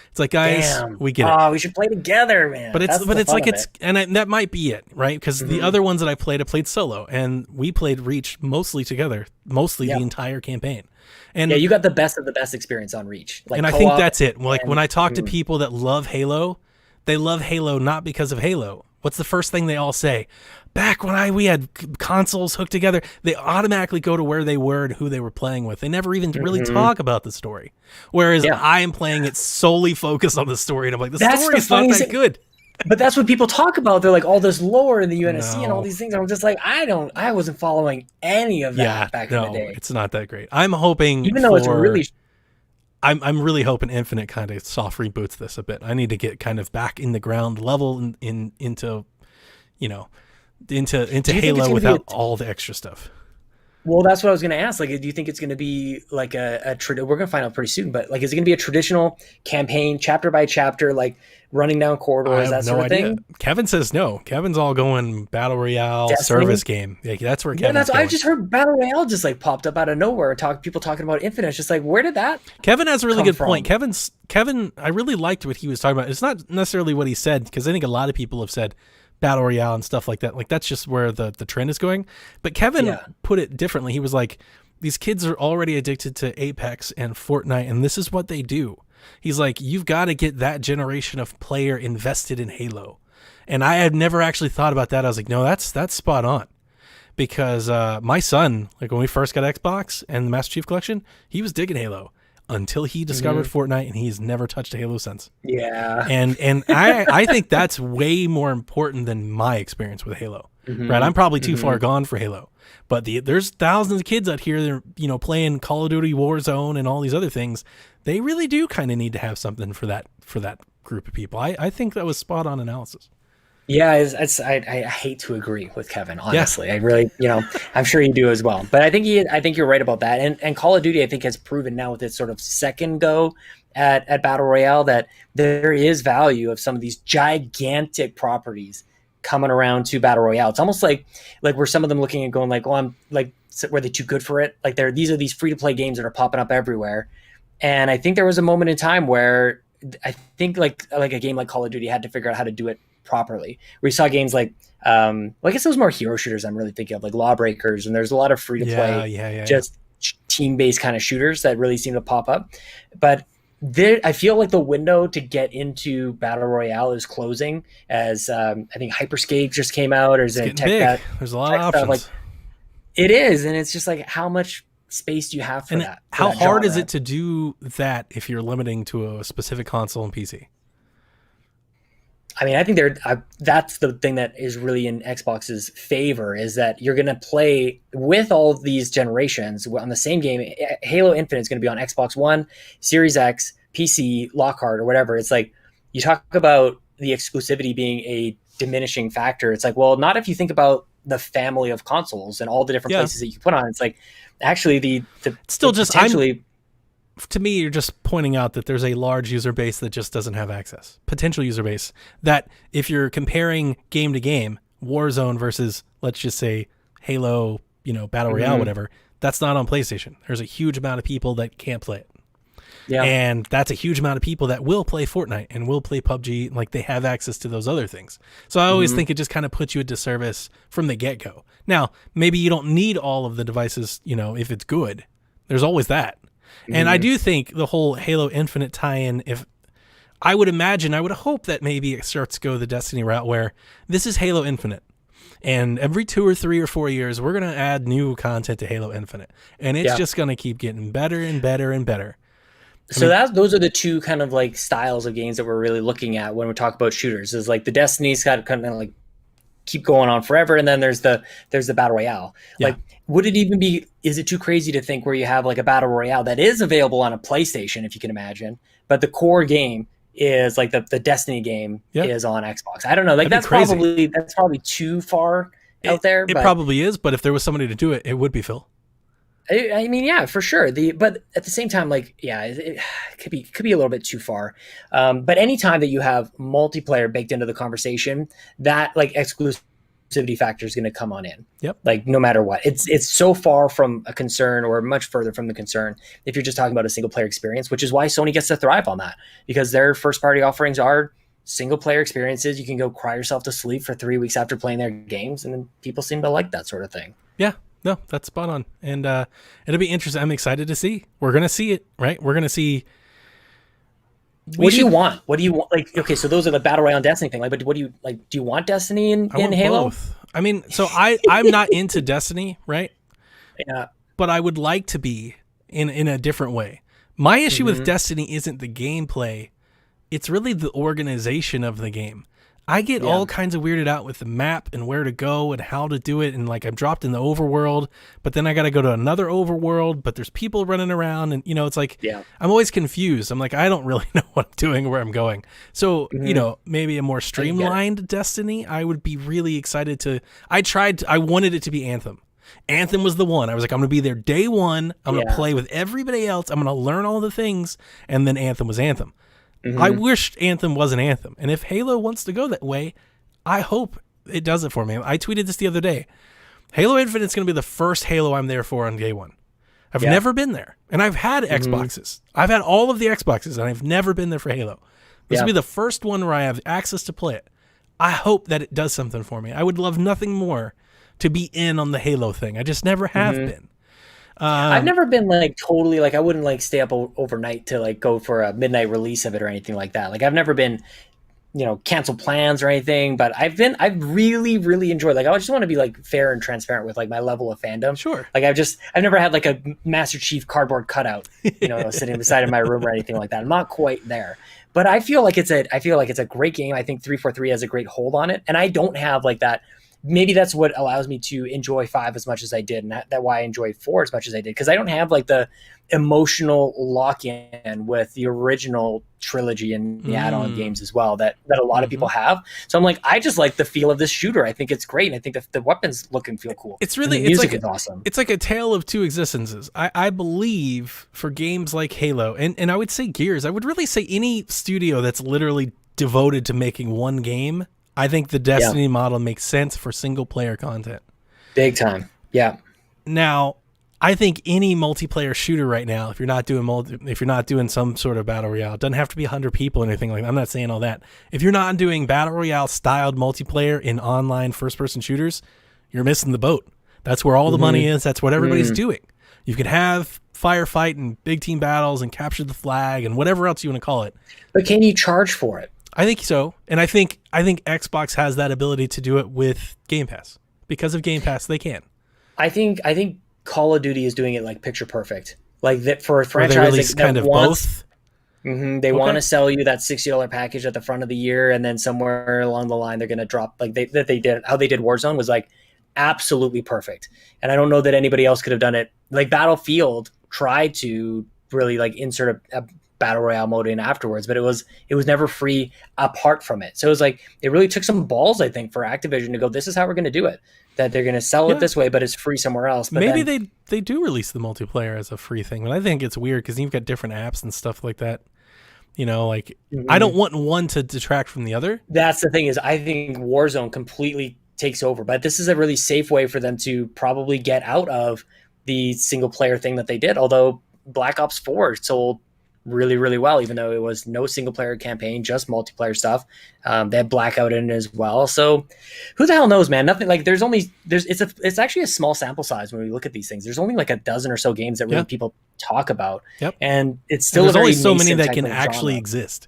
Speaker 2: It's like, guys, we get it.
Speaker 3: Oh, we should play together, man.
Speaker 2: But that might be it, right? Because the other ones that I played solo, and we played Reach mostly together, the entire campaign. And
Speaker 3: you got the best of the best experience on Reach. Like,
Speaker 2: and I think that's it. Like, when I talk to people that love Halo, they love Halo not because of Halo. What's the first thing they all say? Back when we had consoles hooked together, they automatically go to where they were and who they were playing with. They never even really talk about the story. Whereas I am playing it solely focused on the story, and I'm like, the story's not that good.
Speaker 3: But that's what people talk about. They're like, all this lore in the UNSC and all these things. And I'm just like, I wasn't following any of that back in the day.
Speaker 2: It's not that great. I'm hoping,
Speaker 3: even though it's really,
Speaker 2: I'm really hoping Infinite kind of soft reboots this a bit. I need to get kind of back in the ground level into Halo without all the extra stuff.
Speaker 3: Well, that's what I was going to ask. Like, do you think it's going to be like we're going to find out pretty soon, but like, is it going to be a traditional campaign, chapter by chapter, like running down corridors, that sort of thing?
Speaker 2: Kevin says no. Kevin's all going battle royale,
Speaker 3: Destiny?
Speaker 2: Service game. Yeah, that's where Kevin's going.
Speaker 3: I just heard battle royale just like popped up out of nowhere. People talking about Infinite. It's just like, where did that?
Speaker 2: Kevin has a really good point. Kevin, I really liked what he was talking about. It's not necessarily what he said, because I think a lot of people have said battle royale and stuff like that. Like, that's just where the trend is going. But Kevin put it differently. He was like, these kids are already addicted to Apex and Fortnite, and this is what they do. He's like, you've got to get that generation of player invested in Halo. And I had never actually thought about that. I was like, no, that's spot on. Because my son, like, when we first got Xbox and the Master Chief Collection, he was digging Halo. until he discovered Fortnite, and he's never touched a Halo since.
Speaker 3: Yeah.
Speaker 2: And I think that's way more important than my experience with Halo. Right? I'm probably too far gone for Halo. But there's thousands of kids out here that are, playing Call of Duty Warzone and all these other things. They really do kind of need to have something for that group of people. I think that was spot on analysis.
Speaker 3: Yeah, I hate to agree with Kevin, honestly. Yeah. I really, I'm sure you do as well. But I think you're right about that. And Call of Duty, I think, has proven now with its sort of second go at Battle Royale that there is value of some of these gigantic properties coming around to Battle Royale. It's almost like where some of them looking and going like, well, I'm like, were they too good for it? Like these are these free to play games that are popping up everywhere. And I think there was a moment in time where I think like a game like Call of Duty had to figure out how to do it properly. We saw games like, I guess it was more hero shooters I'm really thinking of, like Lawbreakers, and there's a lot of free to play, just team based kind of shooters that really seem to pop up. But I feel like the window to get into Battle Royale is closing, as I think Hyperscape just came out, or there's
Speaker 2: a lot of options.
Speaker 3: Like, it is, and it's just like, how much space do you have for that?
Speaker 2: How hard is it to do that if you're limiting to a specific console and PC?
Speaker 3: I mean, I think that's the thing that is really in Xbox's favor, is that you're going to play with all of these generations on the same game. Halo Infinite is going to be on Xbox One, Series X, PC, Lockhart, or whatever. It's like, you talk about the exclusivity being a diminishing factor. It's like, well, not if you think about the family of consoles and all the different places that you can put on. It's like, actually,
Speaker 2: to me, you're just pointing out that there's a large user base that just doesn't have access. Potential user base that, if you're comparing game to game, Warzone versus, let's just say, Halo, Battle Royale, whatever, that's not on PlayStation. There's a huge amount of people that can't play it. Yeah. And that's a huge amount of people that will play Fortnite and will play PUBG. Like, they have access to those other things. So I always think it just kind of puts you at disservice from the get-go. Now, maybe you don't need all of the devices, if it's good. There's always that. And I do think the whole Halo Infinite tie-in, I would hope that maybe it starts to go the Destiny route, where this is Halo Infinite. And every 2 or 3 or 4 years, we're going to add new content to Halo Infinite. And it's just going to keep getting better and better and better.
Speaker 3: Those are the two kind of like styles of games that we're really looking at when we talk about shooters. Is like the Destiny's got to kind of like keep going on forever, and then there's the Battle Royale. Yeah. Like, is it too crazy to think where you have like a Battle Royale that is available on a PlayStation, if you can imagine, but the core game is like the Destiny game is on Xbox? I don't know. Like, that's probably too far out there.
Speaker 2: It probably is, but if there was somebody to do it, it would be Phil.
Speaker 3: I mean, yeah, for sure. But at the same time, like, it could be a little bit too far. But anytime that you have multiplayer baked into the conversation, that like exclusivity factor is going to come on in.
Speaker 2: Yep.
Speaker 3: Like, no matter what, it's so far from a concern, or much further from the concern, if you're just talking about a single player experience, which is why Sony gets to thrive on that, because their first party offerings are single player experiences. You can go cry yourself to sleep for 3 weeks after playing their games, and then people seem to like that sort of thing.
Speaker 2: Yeah. No, that's spot on. And it'll be interesting. I'm excited to see. We're going to see it, right? We're going to see.
Speaker 3: What do you want? What do you want? Like, okay, so those are the Battle Royale and Destiny thing. Like, but what do you like? Do you want Destiny in Halo?
Speaker 2: Both. I mean, so I'm not into Destiny, right?
Speaker 3: Yeah.
Speaker 2: But I would like to be in a different way. My issue with Destiny isn't the gameplay. It's really the organization of the game. I get all kinds of weirded out with the map and where to go and how to do it. And like, I'm dropped in the overworld, but then I got to go to another overworld, but there's people running around, and it's like, I'm always confused. I'm like, I don't really know what I'm doing or where I'm going. So, maybe a more streamlined Destiny, I would be really excited to. I wanted it to be Anthem. Anthem was the one. I was like, I'm going to be there day one. I'm going to play with everybody else. I'm going to learn all the things. And then Anthem was Anthem. I wished Anthem wasn't Anthem. And if Halo wants to go that way, I hope it does it for me. I tweeted this the other day. Halo Infinite's going to be the first Halo I'm there for on day one. I've never been there. And I've had Xboxes. I've had all of the Xboxes, and I've never been there for Halo. This will be the first one where I have access to play it. I hope that it does something for me. I would love nothing more to be in on the Halo thing. I just never have been.
Speaker 3: I've never been like totally like, I wouldn't like stay up overnight to like go for a midnight release of it or anything like that. Like, I've never been cancel plans or anything, but I've really, really enjoyed, like, I just want to be like fair and transparent with like my level of fandom.
Speaker 2: Sure.
Speaker 3: Like I've never had like a Master Chief cardboard cutout, sitting beside in my room or anything like that. I'm not quite there, but I feel like it's a great game. I think 343 has a great hold on it, and I don't have like that. Maybe that's what allows me to enjoy 5 as much as I did, and that why I enjoy 4 as much as I did, because I don't have like the emotional lock-in with the original trilogy and the add-on games as well that a lot of people have. So I'm like, I just like the feel of this shooter. I think it's great, and I think the weapons look and feel cool.
Speaker 2: It's really,
Speaker 3: the music is awesome.
Speaker 2: It's like a tale of two existences. I believe for games like Halo, and I would say Gears, I would really say any studio that's literally devoted to making one game, I think the Destiny model makes sense for single player content. Big time. Yeah. Now, I think any multiplayer shooter right now, if you're not doing some sort of battle royale, it doesn't have to be 100 people or anything like that. I'm not saying all that. If you're not doing battle royale styled multiplayer in online first person shooters, you're missing the boat. That's where all the money is. That's what everybody's doing. You can have firefight and big team battles and capture the flag and whatever else you want to call it. But can you charge for it? I think so. And I think Xbox has that ability to do it with Game Pass. Because of Game Pass, they can. I think Call of Duty is doing it like picture perfect. Like that for a franchise that kind of both. They want to sell you that $60 package at the front of the year, and then somewhere along the line they're going to drop how they did Warzone was like absolutely perfect. And I don't know that anybody else could have done it. Like Battlefield tried to really like insert a battle royale mode in afterwards, but it was never free apart from it. So it was like, it really took some balls, I think, for Activision to go, this is how we're going to do it, that they're going to sell it this way, but it's free somewhere else. But maybe they do release the multiplayer as a free thing, but I think it's weird because you've got different apps and stuff like that. I don't want one to detract from the other. That's the thing, is I think Warzone completely takes over, but this is a really safe way for them to probably get out of the single player thing that they did. Although Black Ops 4 sold really, really well, even though it was no single player campaign, just multiplayer stuff. They had Blackout in it as well. So who the hell knows, man? Nothing like it's actually a small sample size when we look at these things. There's only like a dozen or so games that really people talk about. Yep. And it's still, there's only so many that can actually exist.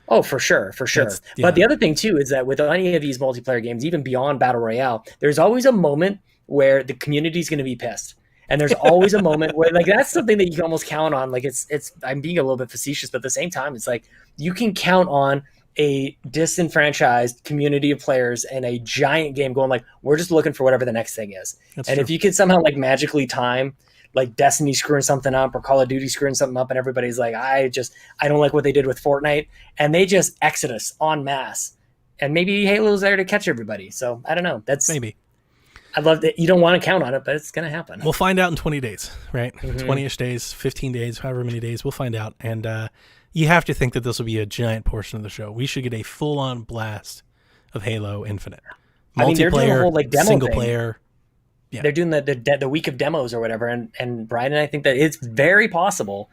Speaker 2: Oh, for sure. But the other thing too is that with any of these multiplayer games, even beyond Battle Royale, there's always a moment where the community is going to be pissed. And there's always a moment where like that's something that you can almost count on. Like it's I'm being a little bit facetious, but at the same time, it's like you can count on a disenfranchised community of players and a giant game going like, we're just looking for whatever the next thing is. That's true. If you could somehow like magically time like Destiny screwing something up or Call of Duty screwing something up, and everybody's like, I don't like what they did with Fortnite, and they just exodus en masse, and maybe Halo's there to catch everybody. So I don't know. That's maybe. I love that. You don't want to count on it, but it's going to happen. We'll find out in 20 days, right? 20-ish days, 15 days, however many days, we'll find out. And you have to think that this will be a giant portion of the show. We should get a full-on blast of Halo Infinite. Multiplayer, they're doing a whole, like, demo single player. Yeah. They're doing the week of demos or whatever. And Brian and I think that it's very possible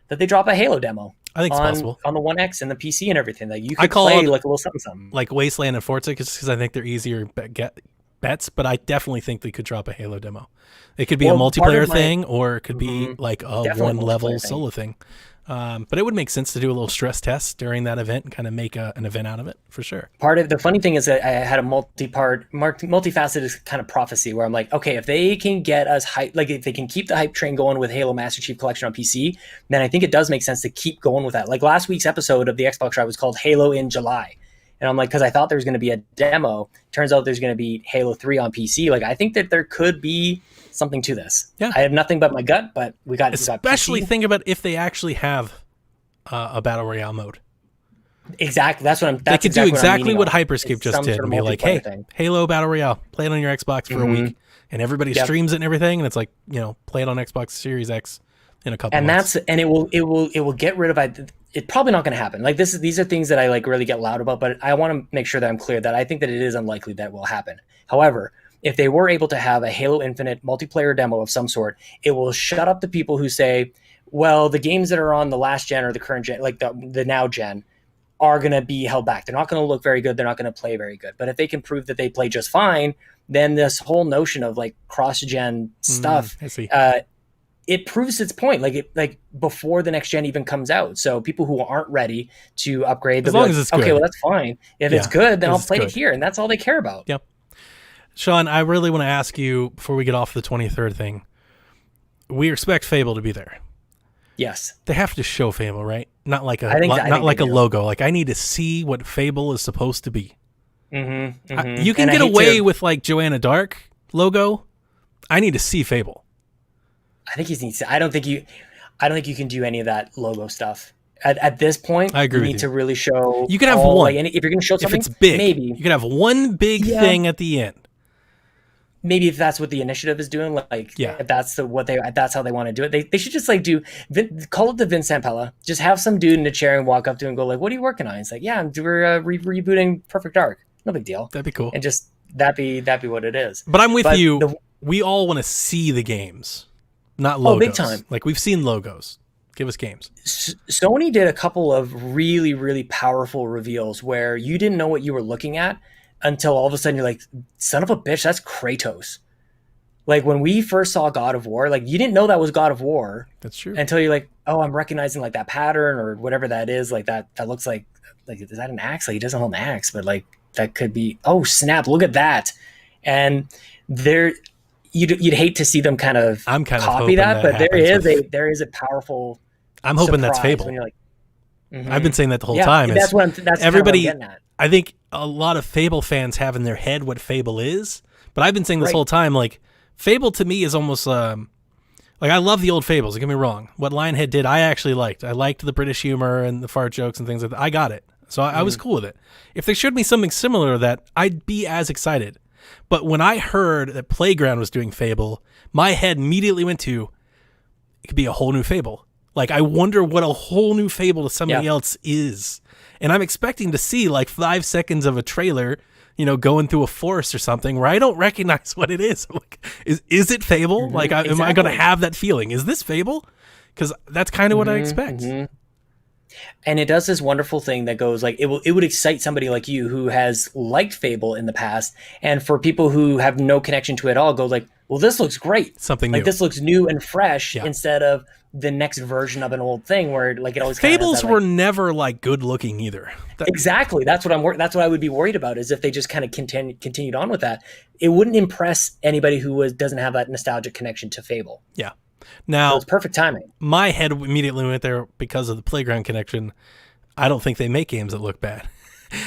Speaker 2: that they drop a Halo demo. I think it's possible. On the One X and the PC and everything. Like you could play like a little something. Like Wasteland and Forza, because I think they're easier bets, but I definitely think they could drop a Halo demo. It could be a multiplayer thing, or it could be like a one level solo thing. But it would make sense to do a little stress test during that event and kind of make an event out of it for sure. Part of the funny thing is that I had a multifaceted kind of prophecy where I'm like, okay, if they can get us hype, like if they can keep the hype train going with Halo Master Chief Collection on PC, then I think it does make sense to keep going with that. Like last week's episode of the Xbox Drive was called Halo in July. And I'm like, because I thought there was going to be a demo. Turns out there's going to be Halo 3 on PC. Like, I think that there could be something to this. Yeah. I have nothing but my gut, but we got especially think about if they actually have a Battle Royale mode. Exactly. That's what I'm. They could do exactly what Hyperscape just did and be like, hey, Halo Battle Royale, play it on your Xbox for a week. And everybody streams it and everything. And it's like, play it on Xbox Series X in a couple months. And it will get rid of it's probably not going to happen. Like these are things that I like really get loud about, but I want to make sure that I'm clear that I think that it is unlikely that will happen. However, if they were able to have a Halo Infinite multiplayer demo of some sort, it will shut up the people who say, well, the games that are on the last gen or the current gen, like the now gen, are going to be held back. They're not going to look very good. They're not going to play very good. But if they can prove that they play just fine, then this whole notion of like cross-gen stuff
Speaker 3: it proves its point. Like before the next gen even comes out. So people who aren't ready to upgrade,
Speaker 2: As long as it's good.
Speaker 3: okay, well that's fine. If it's good, then I'll play it here, and that's all they care about.
Speaker 2: Yep. Sean, I really want to ask you before we get off the 23rd thing. We expect Fable to be there.
Speaker 3: Yes,
Speaker 2: they have to show Fable, right? Not like a logo. Like I need to see what Fable is supposed to be. You can get away with like Joanna Dark logo. I need to see Fable.
Speaker 3: I think he needs to. I don't think you can do any of that logo stuff at this point.
Speaker 2: I agree.
Speaker 3: You need to really show.
Speaker 2: You can have one.
Speaker 3: Like, if you're going to show something,
Speaker 2: if it's big,
Speaker 3: maybe
Speaker 2: you can have one big thing at the end.
Speaker 3: Maybe if that's what the initiative is doing, if that's that's how they want to do it. They should just like call it the Vince Zampella. Just have some dude in a chair and walk up to him and go like, "What are you working on?" He's like, "Yeah, we're rebooting Perfect Dark. No big deal.
Speaker 2: That'd be cool."
Speaker 3: And just that be what it is.
Speaker 2: But I'm with you. We all want to see the games, not logos.
Speaker 3: Oh, big time.
Speaker 2: Like we've seen logos. Give us games.
Speaker 3: Sony did a couple of really, really powerful reveals where you didn't know what you were looking at until all of a sudden you're like, son of a bitch, that's Kratos. Like when we first saw God of War, like you didn't know that was God of War.
Speaker 2: That's true.
Speaker 3: Until you're like, oh, I'm recognizing like that pattern or whatever that is. Like that looks like is that an axe? Like he doesn't hold an axe, but like that could be, oh snap, look at that. And you'd hate to see them kind of copy that, but there is a powerful.
Speaker 2: I'm hoping that's Fable.
Speaker 3: When you're like,
Speaker 2: I've been saying that the whole time.
Speaker 3: That's
Speaker 2: everybody.
Speaker 3: Kind of what I'm getting at.
Speaker 2: I think a lot of Fable fans have in their head what Fable is, but I've been saying this whole time, like Fable to me is almost like I love the old Fables. Don't get me wrong. What Lionhead did, I actually liked. I liked the British humor and the fart jokes and things like that. I got it, so I was cool with it. If they showed me something similar to that, I'd be as excited. But when I heard that Playground was doing Fable, my head immediately went to it could be a whole new Fable. Like, I wonder what a whole new Fable to somebody else is. And I'm expecting to see like 5 seconds of a trailer, going through a forest or something where I don't recognize what it is. I'm like, is it Fable? Mm-hmm, like, am I going to have that feeling? Is this Fable? Because that's kind of what I expect.
Speaker 3: Mm-hmm. And it does this wonderful thing that goes like, it would excite somebody like you who has liked Fable in the past. And for people who have no connection to it at all, go like, well, this looks great.
Speaker 2: Something
Speaker 3: like
Speaker 2: new.
Speaker 3: This looks new and fresh instead of the next version of an old thing where like it always
Speaker 2: Fables were never like good looking either.
Speaker 3: Exactly. That's what I would be worried about is if they just kind of continued on with that, it wouldn't impress anybody who doesn't have that nostalgic connection to Fable.
Speaker 2: Yeah. Now,
Speaker 3: so it's perfect timing.
Speaker 2: My head immediately went there because of the Playground connection. I don't think they make games that look bad.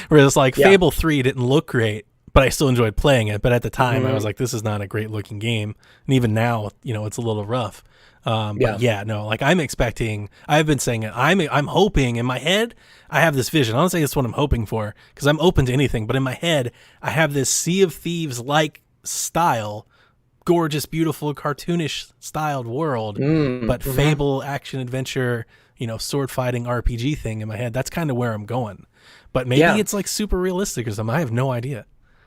Speaker 2: Whereas like Fable 3 didn't look great, but I still enjoyed playing it. But at the time I was like, this is not a great looking game. And even now, it's a little rough. Like I'm expecting, I've been saying it. I'm hoping in my head, I have this vision. I don't say it's what I'm hoping for because I'm open to anything, but in my head, I have this Sea of Thieves like style, gorgeous, beautiful, cartoonish styled world, but Fable action adventure, sword fighting RPG thing in my head. That's kind of where I'm going. But maybe it's like super realistic or something. I have no idea.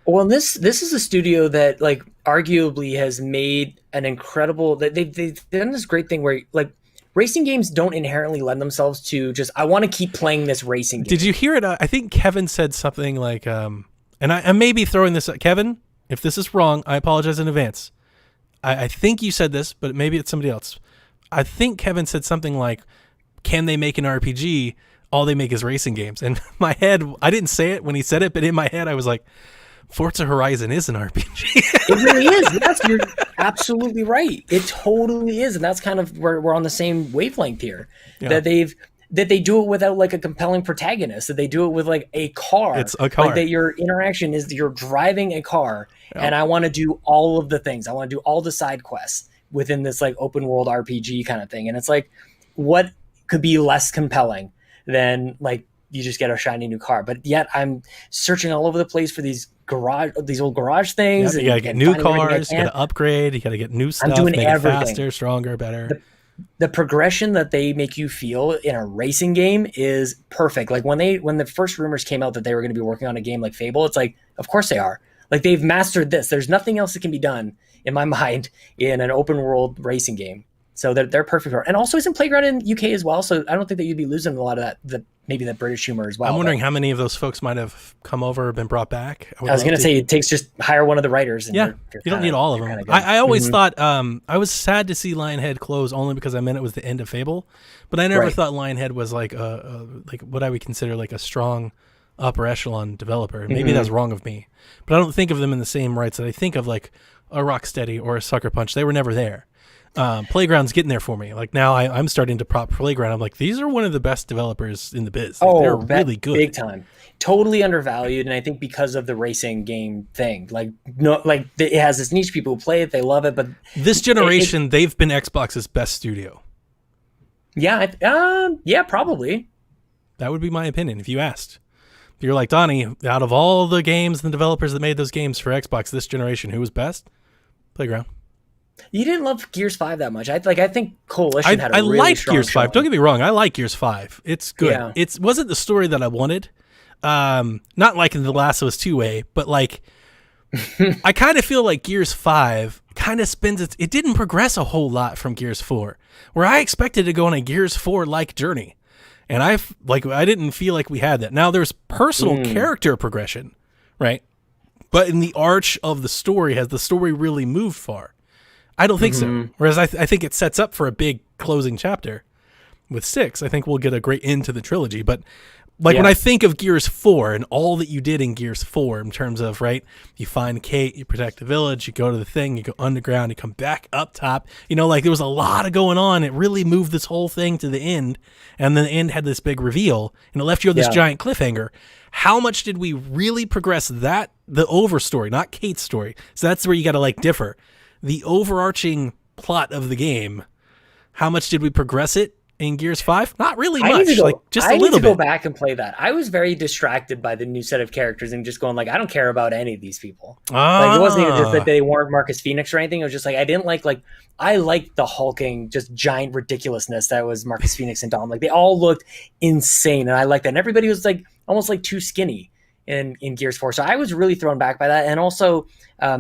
Speaker 3: Well, this is a studio that like arguably has made an incredible that they've done this great thing where like racing games don't inherently lend themselves to just I want to keep playing this racing game.
Speaker 2: Did you hear it? I think Kevin said something like and I may be throwing this at Kevin. If this is wrong, I apologize in advance. I think you said this, but maybe it's somebody else. I think Kevin said something like, can they make an RPG? All they make is racing games. And my head, I didn't say it when he said it, but in my head, I was like, Forza Horizon is an RPG.
Speaker 3: It really is. Yes, you're absolutely right. It totally is. And that's kind of where we're on the same wavelength here. Yeah. That they do it without like a compelling protagonist, that they do it with like a car.
Speaker 2: It's a car.
Speaker 3: Like that your interaction is you're driving a car and I want to do all of the things. I want to do all the side quests within this like open world RPG kind of thing. And it's like, what could be less compelling than like you just get a shiny new car? But yet I'm searching all over the place for these old garage things.
Speaker 2: Yep, you gotta get new cars, you gotta upgrade, you gotta get new stuff,
Speaker 3: I'm doing
Speaker 2: make
Speaker 3: everything.
Speaker 2: it faster, stronger, better.
Speaker 3: The progression that they make you feel in a racing game is perfect. Like when the first rumors came out that they were going to be working on a game like Fable, it's like, of course they are. Like they've mastered this. There's nothing else that can be done in my mind in an open world racing game. So they're perfect for it. And also, it's in Playground in UK as well. So I don't think that you'd be losing a lot of that, maybe the British humor as well.
Speaker 2: I'm wondering how many of those folks might have come over or been brought back.
Speaker 3: I was going to say, it takes just hire one of the writers. And
Speaker 2: yeah, you don't need all of them. I always thought, I was sad to see Lionhead close only because I meant it was the end of Fable, but I never thought Lionhead was like like what I would consider like a strong upper echelon developer. Maybe that's wrong of me, but I don't think of them in the same rights that I think of like a Rocksteady or a Sucker Punch. They were never there. Playground's getting there for me. Like now I'm starting to prop Playground. I'm like, these are one of the best developers in the biz. Like, they're really good.
Speaker 3: Big time. Totally undervalued. And I think because of the racing game thing, like it has this niche, people who play it, they love it. But
Speaker 2: this generation, they've been Xbox's best studio.
Speaker 3: Yeah. Yeah, probably.
Speaker 2: That would be my opinion if you asked. If you're like, Donnie, out of all the games and the developers that made those games for Xbox this generation, who was best? Playground.
Speaker 3: You didn't love Gears 5 that much. I think Coalition had a really
Speaker 2: liked
Speaker 3: strong
Speaker 2: Gears 5.
Speaker 3: showing.
Speaker 2: Don't get me wrong. I like Gears 5. It's good.
Speaker 3: Yeah.
Speaker 2: It wasn't the story that I wanted. Not like in The Last of Us 2A, but like I kind of feel like Gears 5 kind of spins it didn't progress a whole lot from Gears 4, where I expected to go on a Gears 4-like journey. And I didn't feel like we had that. Now there's personal character progression, right? But in the arch of the story, has the story really moved far? I don't think so. Whereas I think it sets up for a big closing chapter with 6. I think we'll get a great end to the trilogy. But when I think of Gears 4 and all that you did in Gears 4 in terms of, right, you find Kate, you protect the village, you go to the thing, you go underground, you come back up top. Like there was a lot of going on. It really moved this whole thing to the end. And then the end had this big reveal and it left you with this giant cliffhanger. How much did we really progress the over story, not Kate's story? So that's where you got to differ. The overarching plot of the game, how much did we progress it in Gears 5? Not really much, just a little bit. I need to
Speaker 3: go back and play that. I was very distracted by the new set of characters and just going I don't care about any of these people. It wasn't even just that they weren't Marcus Phoenix or anything. It was just I didn't I liked the hulking, just giant ridiculousness that was Marcus Phoenix and Dom. They all looked insane, and I liked that. And everybody was almost too skinny in Gears 4. So I was really thrown back by that. And also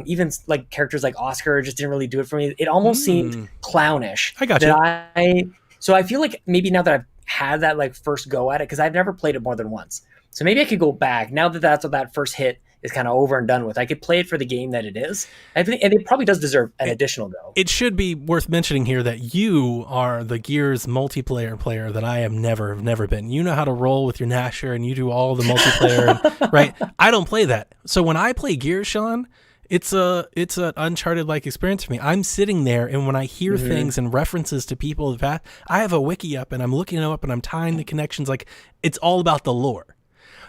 Speaker 3: even characters like Oscar just didn't really do it for me. It almost seemed clownish.
Speaker 2: I got you.
Speaker 3: So I feel like maybe now that I've had that first go at it, because I've never played it more than once. So maybe I could go back now that that's what that first hit is kind of over and done with. I could play it for the game that it is. And it probably does deserve an additional go.
Speaker 2: It should be worth mentioning here that you are the Gears multiplayer player that I have never been. You know how to roll with your Nasher and you do all the multiplayer, right? I don't play that. So when I play Gears, Sean, it's an Uncharted experience for me. I'm sitting there, and when I hear things and references to people of the past, I have a wiki up and I'm looking them up and I'm tying the connections. It's all about the lore.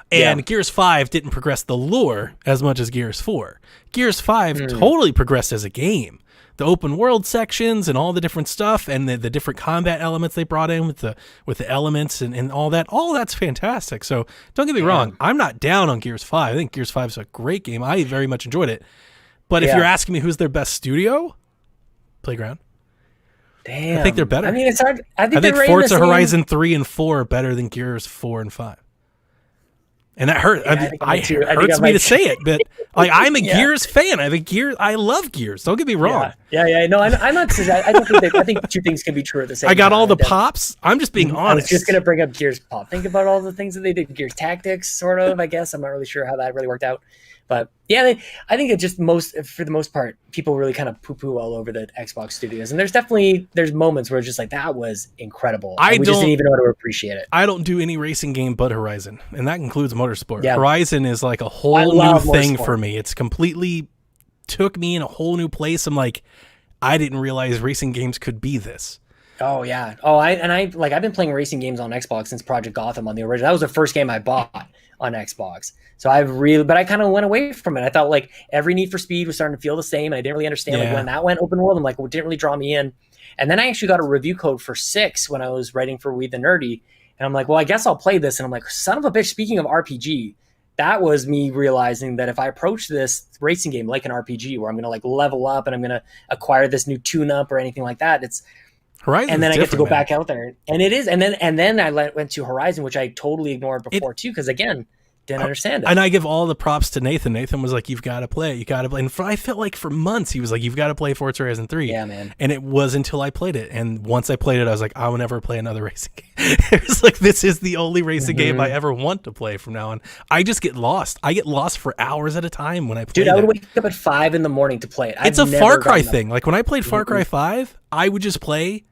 Speaker 2: And Gears 5 didn't progress the lore as much as Gears 4. Gears 5 totally progressed as a game. The open world sections and all the different stuff and the different combat elements they brought in with the elements and all that's fantastic. So don't get me wrong, I'm not down on Gears 5. I think Gears 5 is a great game. I very much enjoyed it. But if you're asking me who's their best studio, Playground.
Speaker 3: Damn.
Speaker 2: I think they're better.
Speaker 3: I mean, it's hard. I think
Speaker 2: Forza Horizon 3 and 4 are better than Gears 4 and 5. And that hurt. It hurts me to say it, but I'm a Gears fan. I love Gears. Don't get me wrong.
Speaker 3: Yeah. No, I'm not. I think two things can be true at the same time.
Speaker 2: I got all the pops. I'm just being honest.
Speaker 3: I was just gonna bring up Gears Pop. Think about all the things that they did. Gears Tactics, sort of. I guess I'm not really sure how that really worked out. But yeah, I think it just for the most part, people really kind of poo-poo all over the Xbox studios. And there's moments where it's just that was incredible. We just didn't even know how to appreciate it.
Speaker 2: I don't do any racing game but Horizon, and that includes Motorsport.
Speaker 3: Yeah.
Speaker 2: Horizon is a whole new thing for me. It's completely took me in a whole new place. I'm I didn't realize racing games could be this.
Speaker 3: Oh yeah. Oh, I've been playing racing games on Xbox since Project Gotham on the original. That was the first game I bought on Xbox. So but I kind of went away from it. I thought every Need for Speed was starting to feel the same. And I didn't really understand when that went open world. I'm it didn't really draw me in. And then I actually got a review code for 6 when I was writing for We the Nerdy. And I'm well, I guess I'll play this. And I'm son of a bitch, speaking of RPG, that was me realizing that if I approach this racing game like an RPG where I'm going to level up and I'm going to acquire this new tune-up or anything like that, it's
Speaker 2: Horizon,
Speaker 3: and then I get to go back out there, and it is, and then I went to Horizon, which I totally ignored before too, because again, didn't understand it.
Speaker 2: And I give all the props to Nathan. Nathan was like, "You've got to play it. You got to play." And I felt like for months he was like, "You've got to play Forza Horizon 3."
Speaker 3: Yeah, man.
Speaker 2: And it was until I played it. And once I played it, I was like, "I will never play another racing game." It was like, this is the only racing game I ever want to play from now on. I just get lost. I get lost for hours at a time when I play.
Speaker 3: Dude, I would wake up at 5 a.m. to play it.
Speaker 2: It's a Far Cry thing. Like when I played Far Cry 5, I would just play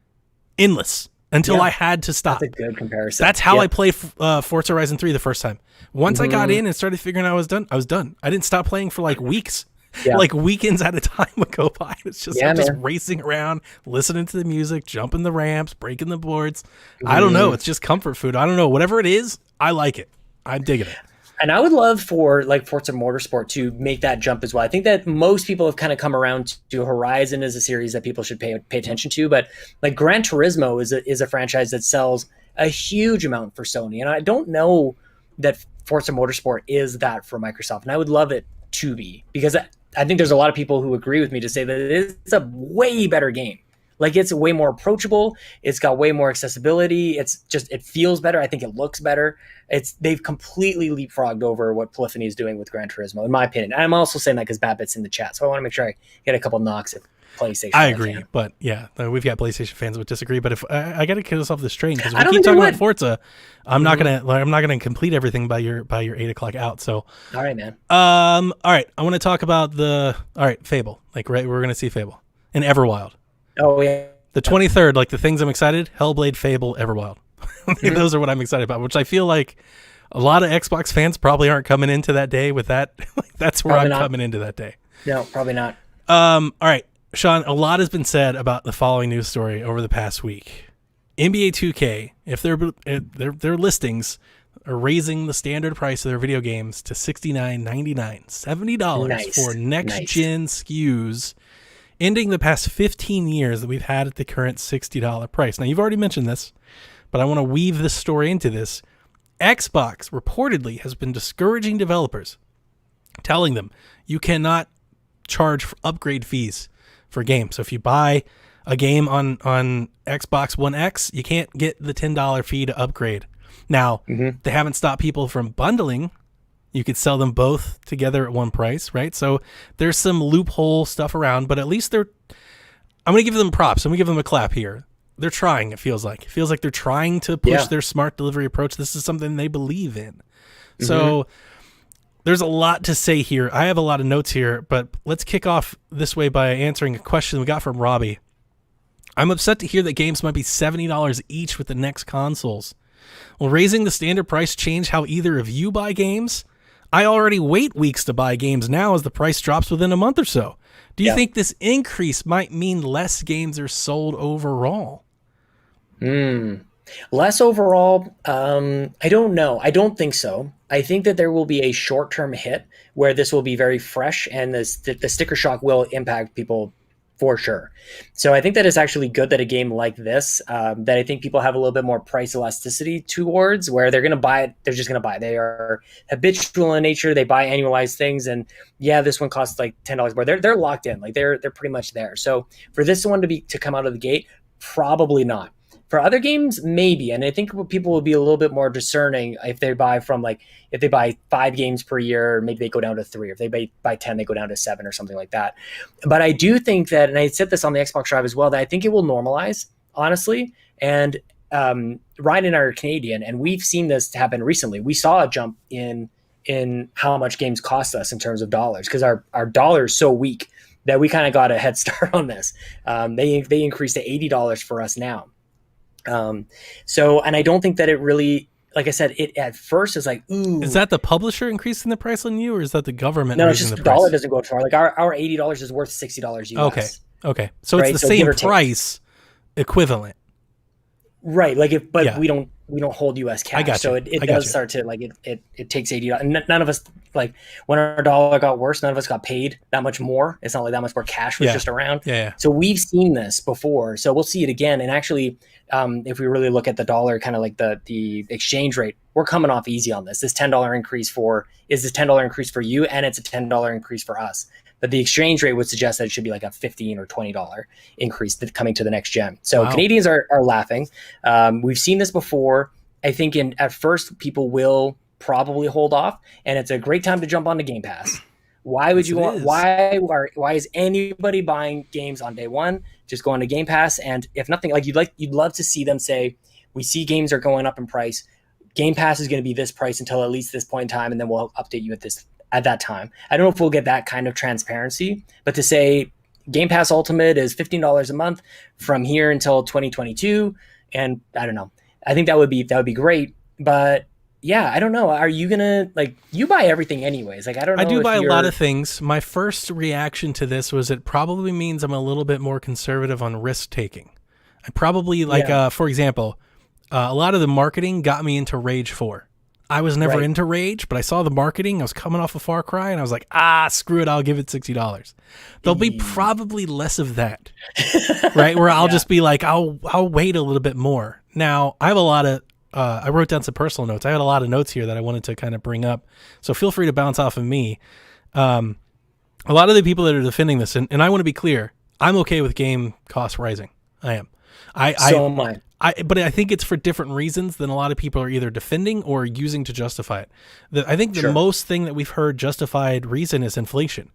Speaker 2: endless until I had to stop.
Speaker 3: That's a good comparison.
Speaker 2: That's how I played Forza Horizon 3 the first time. Once I got in and started figuring out I was done. I didn't stop playing for like weeks.
Speaker 3: Yeah.
Speaker 2: Like weekends at a time would go by. It's just, I'm just
Speaker 3: man.
Speaker 2: racing around, listening to the music, jumping the ramps, breaking the boards. I don't know. It's just comfort food. I don't know. Whatever it is, I like it. I'm digging it.
Speaker 3: And I would love for like Forza Motorsport to make that jump as well. I think that most people have kind of come around to Horizon as a series that people should pay attention to. But like Gran Turismo is a franchise that sells a huge amount for Sony. And I don't know that Forza Motorsport is that for Microsoft. And I would love it to be, because I think there's a lot of people who agree with me to say that it's a way better game. Like it's way more approachable. It's got way more accessibility. It feels better. I think it looks better. They've completely leapfrogged over what Polyphony is doing with Gran Turismo, in my opinion. And I'm also saying that because Babbitt's in the chat, so I want to make sure I get a couple knocks at PlayStation.
Speaker 2: I agree, but yeah, we've got PlayStation fans would disagree. But if I got to kill us off this train because we keep talking about Forza, I'm not gonna complete everything by your 8 o'clock out. So
Speaker 3: all right, man.
Speaker 2: All right, I want to talk about Fable. Like we're gonna see Fable and Everwild.
Speaker 3: Oh yeah.
Speaker 2: The 23rd, like the things I'm excited, Hellblade, Fable, Everwild. Those are what I'm excited about, which I feel like a lot of Xbox fans probably aren't coming into that day with that. That's where probably I'm coming into that day.
Speaker 3: No, probably not.
Speaker 2: All right, Sean, a lot has been said about the following news story over the past week. NBA 2K, if their listings are raising the standard price of their video games to $69.99, $70 for next-gen SKUs, ending the past 15 years that we've had at the current $60 price. Now, you've already mentioned this, but I want to weave this story into this. Xbox reportedly has been discouraging developers, telling them you cannot charge for upgrade fees for games. So if you buy a game on Xbox One X, you can't get the $10 fee to upgrade. Now, they haven't stopped people from bundling. You could sell them both together at one price, right? So there's some loophole stuff around, but at least I'm going to give them props. I'm going to give them a clap here. They're trying, it feels like. It feels like they're trying to push their smart delivery approach. This is something they believe in. So there's a lot to say here. I have a lot of notes here, but let's kick off this way by answering a question we got from Robbie. I'm upset to hear that games might be $70 each with the next consoles. Will raising the standard price change how either of you buy games? I already wait weeks to buy games now as the price drops within a month or so. Do you think this increase might mean less games are sold overall?
Speaker 3: Less overall? I don't know. I don't think so. I think that there will be a short-term hit where this will be very fresh and the sticker shock will impact people for sure. So I think that it's actually good that a game like this, that I think people have a little bit more price elasticity towards, where they're going to buy it. They're just going to buy it. They are habitual in nature. They buy annualized things. And yeah, this one costs like $10 more. They're locked in. Like they're pretty much there. So for this one to come out of the gate, probably not. For other games, maybe. And I think people will be a little bit more discerning if they buy 5 games per year, maybe they go down to 3. If they buy 10, they go down to 7 or something like that. But I do think that, and I said this on the Xbox Drive as well, that I think it will normalize, honestly. And Ryan and I are Canadian, and we've seen this happen recently. We saw a jump in how much games cost us in terms of dollars, because our dollar is so weak that we kind of got a head start on this. They increased to $80 for us now. And I don't think that it really, like I said, it at first is like, ooh.
Speaker 2: Is that the publisher increasing the price on you, or is that the government?
Speaker 3: No, it's just the dollar doesn't go far. Like our $80 is worth $60 US.
Speaker 2: Okay. So it's the same price equivalent.
Speaker 3: Right. Like we don't hold US cash.
Speaker 2: I got you.
Speaker 3: So it does start to like, it takes $80. And none of us, like when our dollar got worse, none of us got paid that much more. It's not like that much more cash was just around.
Speaker 2: Yeah.
Speaker 3: So we've seen this before. So we'll see it again. And actually, if we really look at the dollar, kind of like the exchange rate, we're coming off easy on this. This $10 increase is this $10 increase for you, and it's a $10 increase for us. But the exchange rate would suggest that it should be like a $15 or $20 increase coming to the next gen. So Canadians are laughing. We've seen this before. I think at first people will probably hold off, and it's a great time to jump onto Game Pass. Why would you want?
Speaker 2: is.
Speaker 3: Why is anybody buying games on day one? Just go on to Game Pass, and if nothing, like you'd love to see them say, we see games are going up in price. Game Pass is going to be this price until at least this point in time, and then we'll update you at that time. I don't know if we'll get that kind of transparency, but to say Game Pass Ultimate is $15 a month from here until 2022, and I don't know. I think that would be great, but yeah, I don't know. Are you gonna you buy everything anyways? Like I don't know.
Speaker 2: I do
Speaker 3: if
Speaker 2: buy a
Speaker 3: you're-
Speaker 2: lot of things. My first reaction to this was it probably means I'm a little bit more conservative on risk taking. I probably for example, a lot of the marketing got me into Rage 4. I was never
Speaker 3: Right.
Speaker 2: into Rage, but I saw the marketing. I was coming off of Far Cry, and I was like, screw it. I'll give it $60. There'll be probably less of that, right? Where I'll just be like, I'll wait a little bit more. Now, I have a lot of, I wrote down some personal notes. I had a lot of notes here that I wanted to kind of bring up. So feel free to bounce off of me. A lot of the people that are defending this, and I want to be clear, I'm okay with game costs rising. I am.
Speaker 3: So am I.
Speaker 2: But I think it's for different reasons than a lot of people are either defending or using to justify it. I think the most thing that we've heard justified reason is inflation.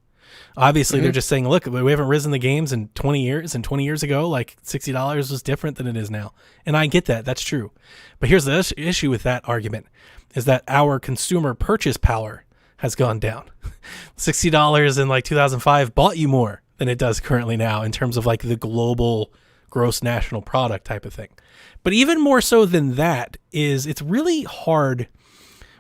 Speaker 2: Obviously, they're just saying, look, we haven't risen the games in 20 years, and 20 years ago, like $60 was different than it is now. And I get that. That's true. But here's the issue with that argument is that our consumer purchase power has gone down. $60 in like 2005 bought you more than it does currently now in terms of like the global gross national product type of thing. But even more so than that is it's really hard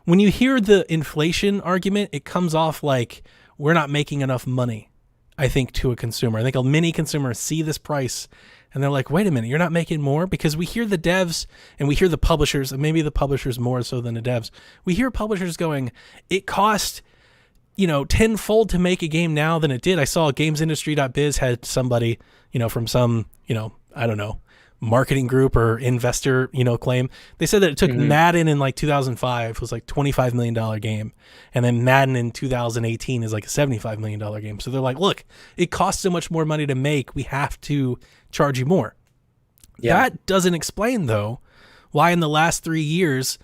Speaker 2: when you hear the inflation argument, it comes off like we're not making enough money, I think, to a consumer. I think many consumers see this price and they're like, wait a minute, you're not making more? Because we hear the devs and we hear the publishers, and maybe the publishers more so than the devs. We hear publishers going, it cost, tenfold to make a game now than it did. I saw gamesindustry.biz had somebody, from some, I don't know, marketing group or investor, claim. They said that it took Madden in like 2005 was like $25 million game. And then Madden in 2018 is like a $75 million game. So they're like, look, it costs so much more money to make. We have to charge you more. Yeah. That doesn't explain though, why in the last 3 years,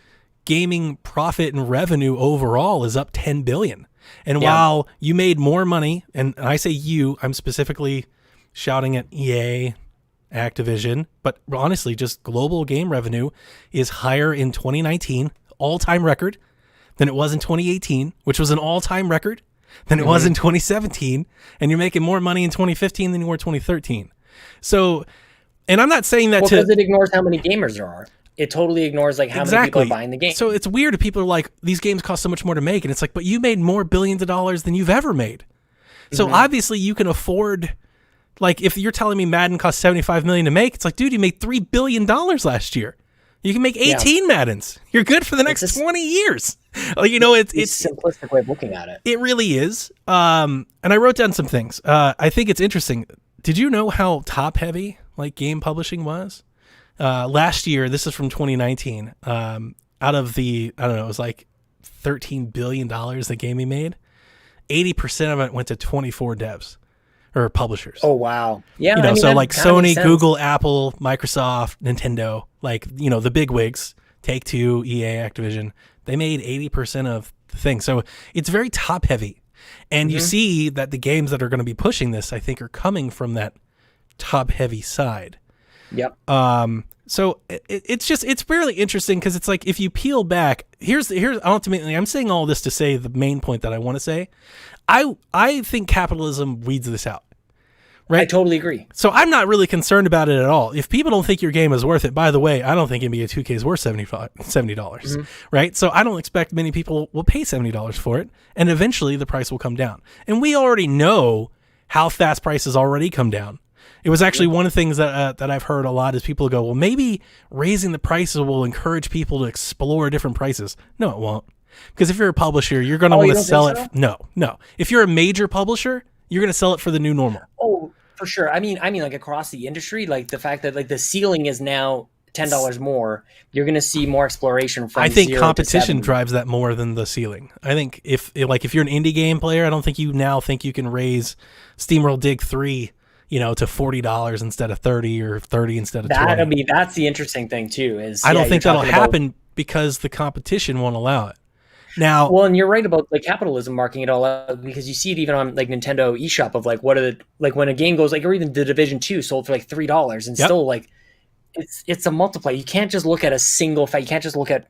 Speaker 2: gaming profit and revenue overall is up 10 billion. And while you made more money, and I say you, I'm specifically shouting at EA, Activision, but honestly, just global game revenue is higher in 2019, all-time record, than it was in 2018, which was an all-time record, than it was in 2017, and you're making more money in 2015 than you were 2013. So, and I'm not saying that
Speaker 3: because it ignores how many gamers there are. It totally ignores like how many people are buying the game.
Speaker 2: So it's weird if people are like, these games cost so much more to make, and it's like, but you made more billions of dollars than you've ever made. So obviously you can afford. Like, if you're telling me Madden cost $75 million to make, it's like, dude, you made $3 billion last year. You can make 18 Maddens. You're good for the next 20 years. Like, it's
Speaker 3: a simplistic way of looking at it.
Speaker 2: It really is. And I wrote down some things. I think it's interesting. Did you know how top heavy like game publishing was? Last year, this is from 2019. Out of the, I don't know, it was like $13 billion that gaming made. 80% of it went to 24 devs. Or publishers.
Speaker 3: Oh, wow. Yeah.
Speaker 2: So like Sony, Google, Apple, Microsoft, Nintendo, like, the big wigs, Take-Two, EA, Activision, they made 80% of the thing. So it's very top heavy. And you see that the games that are going to be pushing this, I think, are coming from that top heavy side.
Speaker 3: Yep.
Speaker 2: So it's really interesting because it's like if you peel back, here's ultimately, I'm saying all this to say the main point that I want to say. I think capitalism weeds this out. Right?
Speaker 3: I totally agree.
Speaker 2: So I'm not really concerned about it at all. If people don't think your game is worth it, by the way, I don't think NBA 2K is worth $70, right? So I don't expect many people will pay $70 for it, and eventually the price will come down. And we already know how fast prices already come down. It was actually one of the things that I've heard a lot is people go, well, maybe raising the prices will encourage people to explore different prices. No, it won't. Because if you're a publisher, you're going to want to sell it. No. If you're a major publisher, you're going to sell it for the new normal.
Speaker 3: Oh, for sure. I mean, like across the industry, like the fact that like the ceiling is now $10 more, you're going to see more exploration from.
Speaker 2: I think
Speaker 3: 0
Speaker 2: competition
Speaker 3: to 7.
Speaker 2: drives that more than the ceiling. I think if you're an indie game player, I don't think you now think you can raise SteamWorld Dig 3, to $40 instead of $30 or $30 instead of $20.
Speaker 3: That's the interesting thing too. Is
Speaker 2: I don't think that'll happen because the competition won't allow it. Now,
Speaker 3: Well, and you're right about like capitalism marking it all out, because you see it even on like Nintendo eShop of like what are the, like when a game goes like, or even the Division 2 sold for like $3 and
Speaker 2: Yep.
Speaker 3: still like it's a multiplier. You can't just look at a single fact. You can't just look at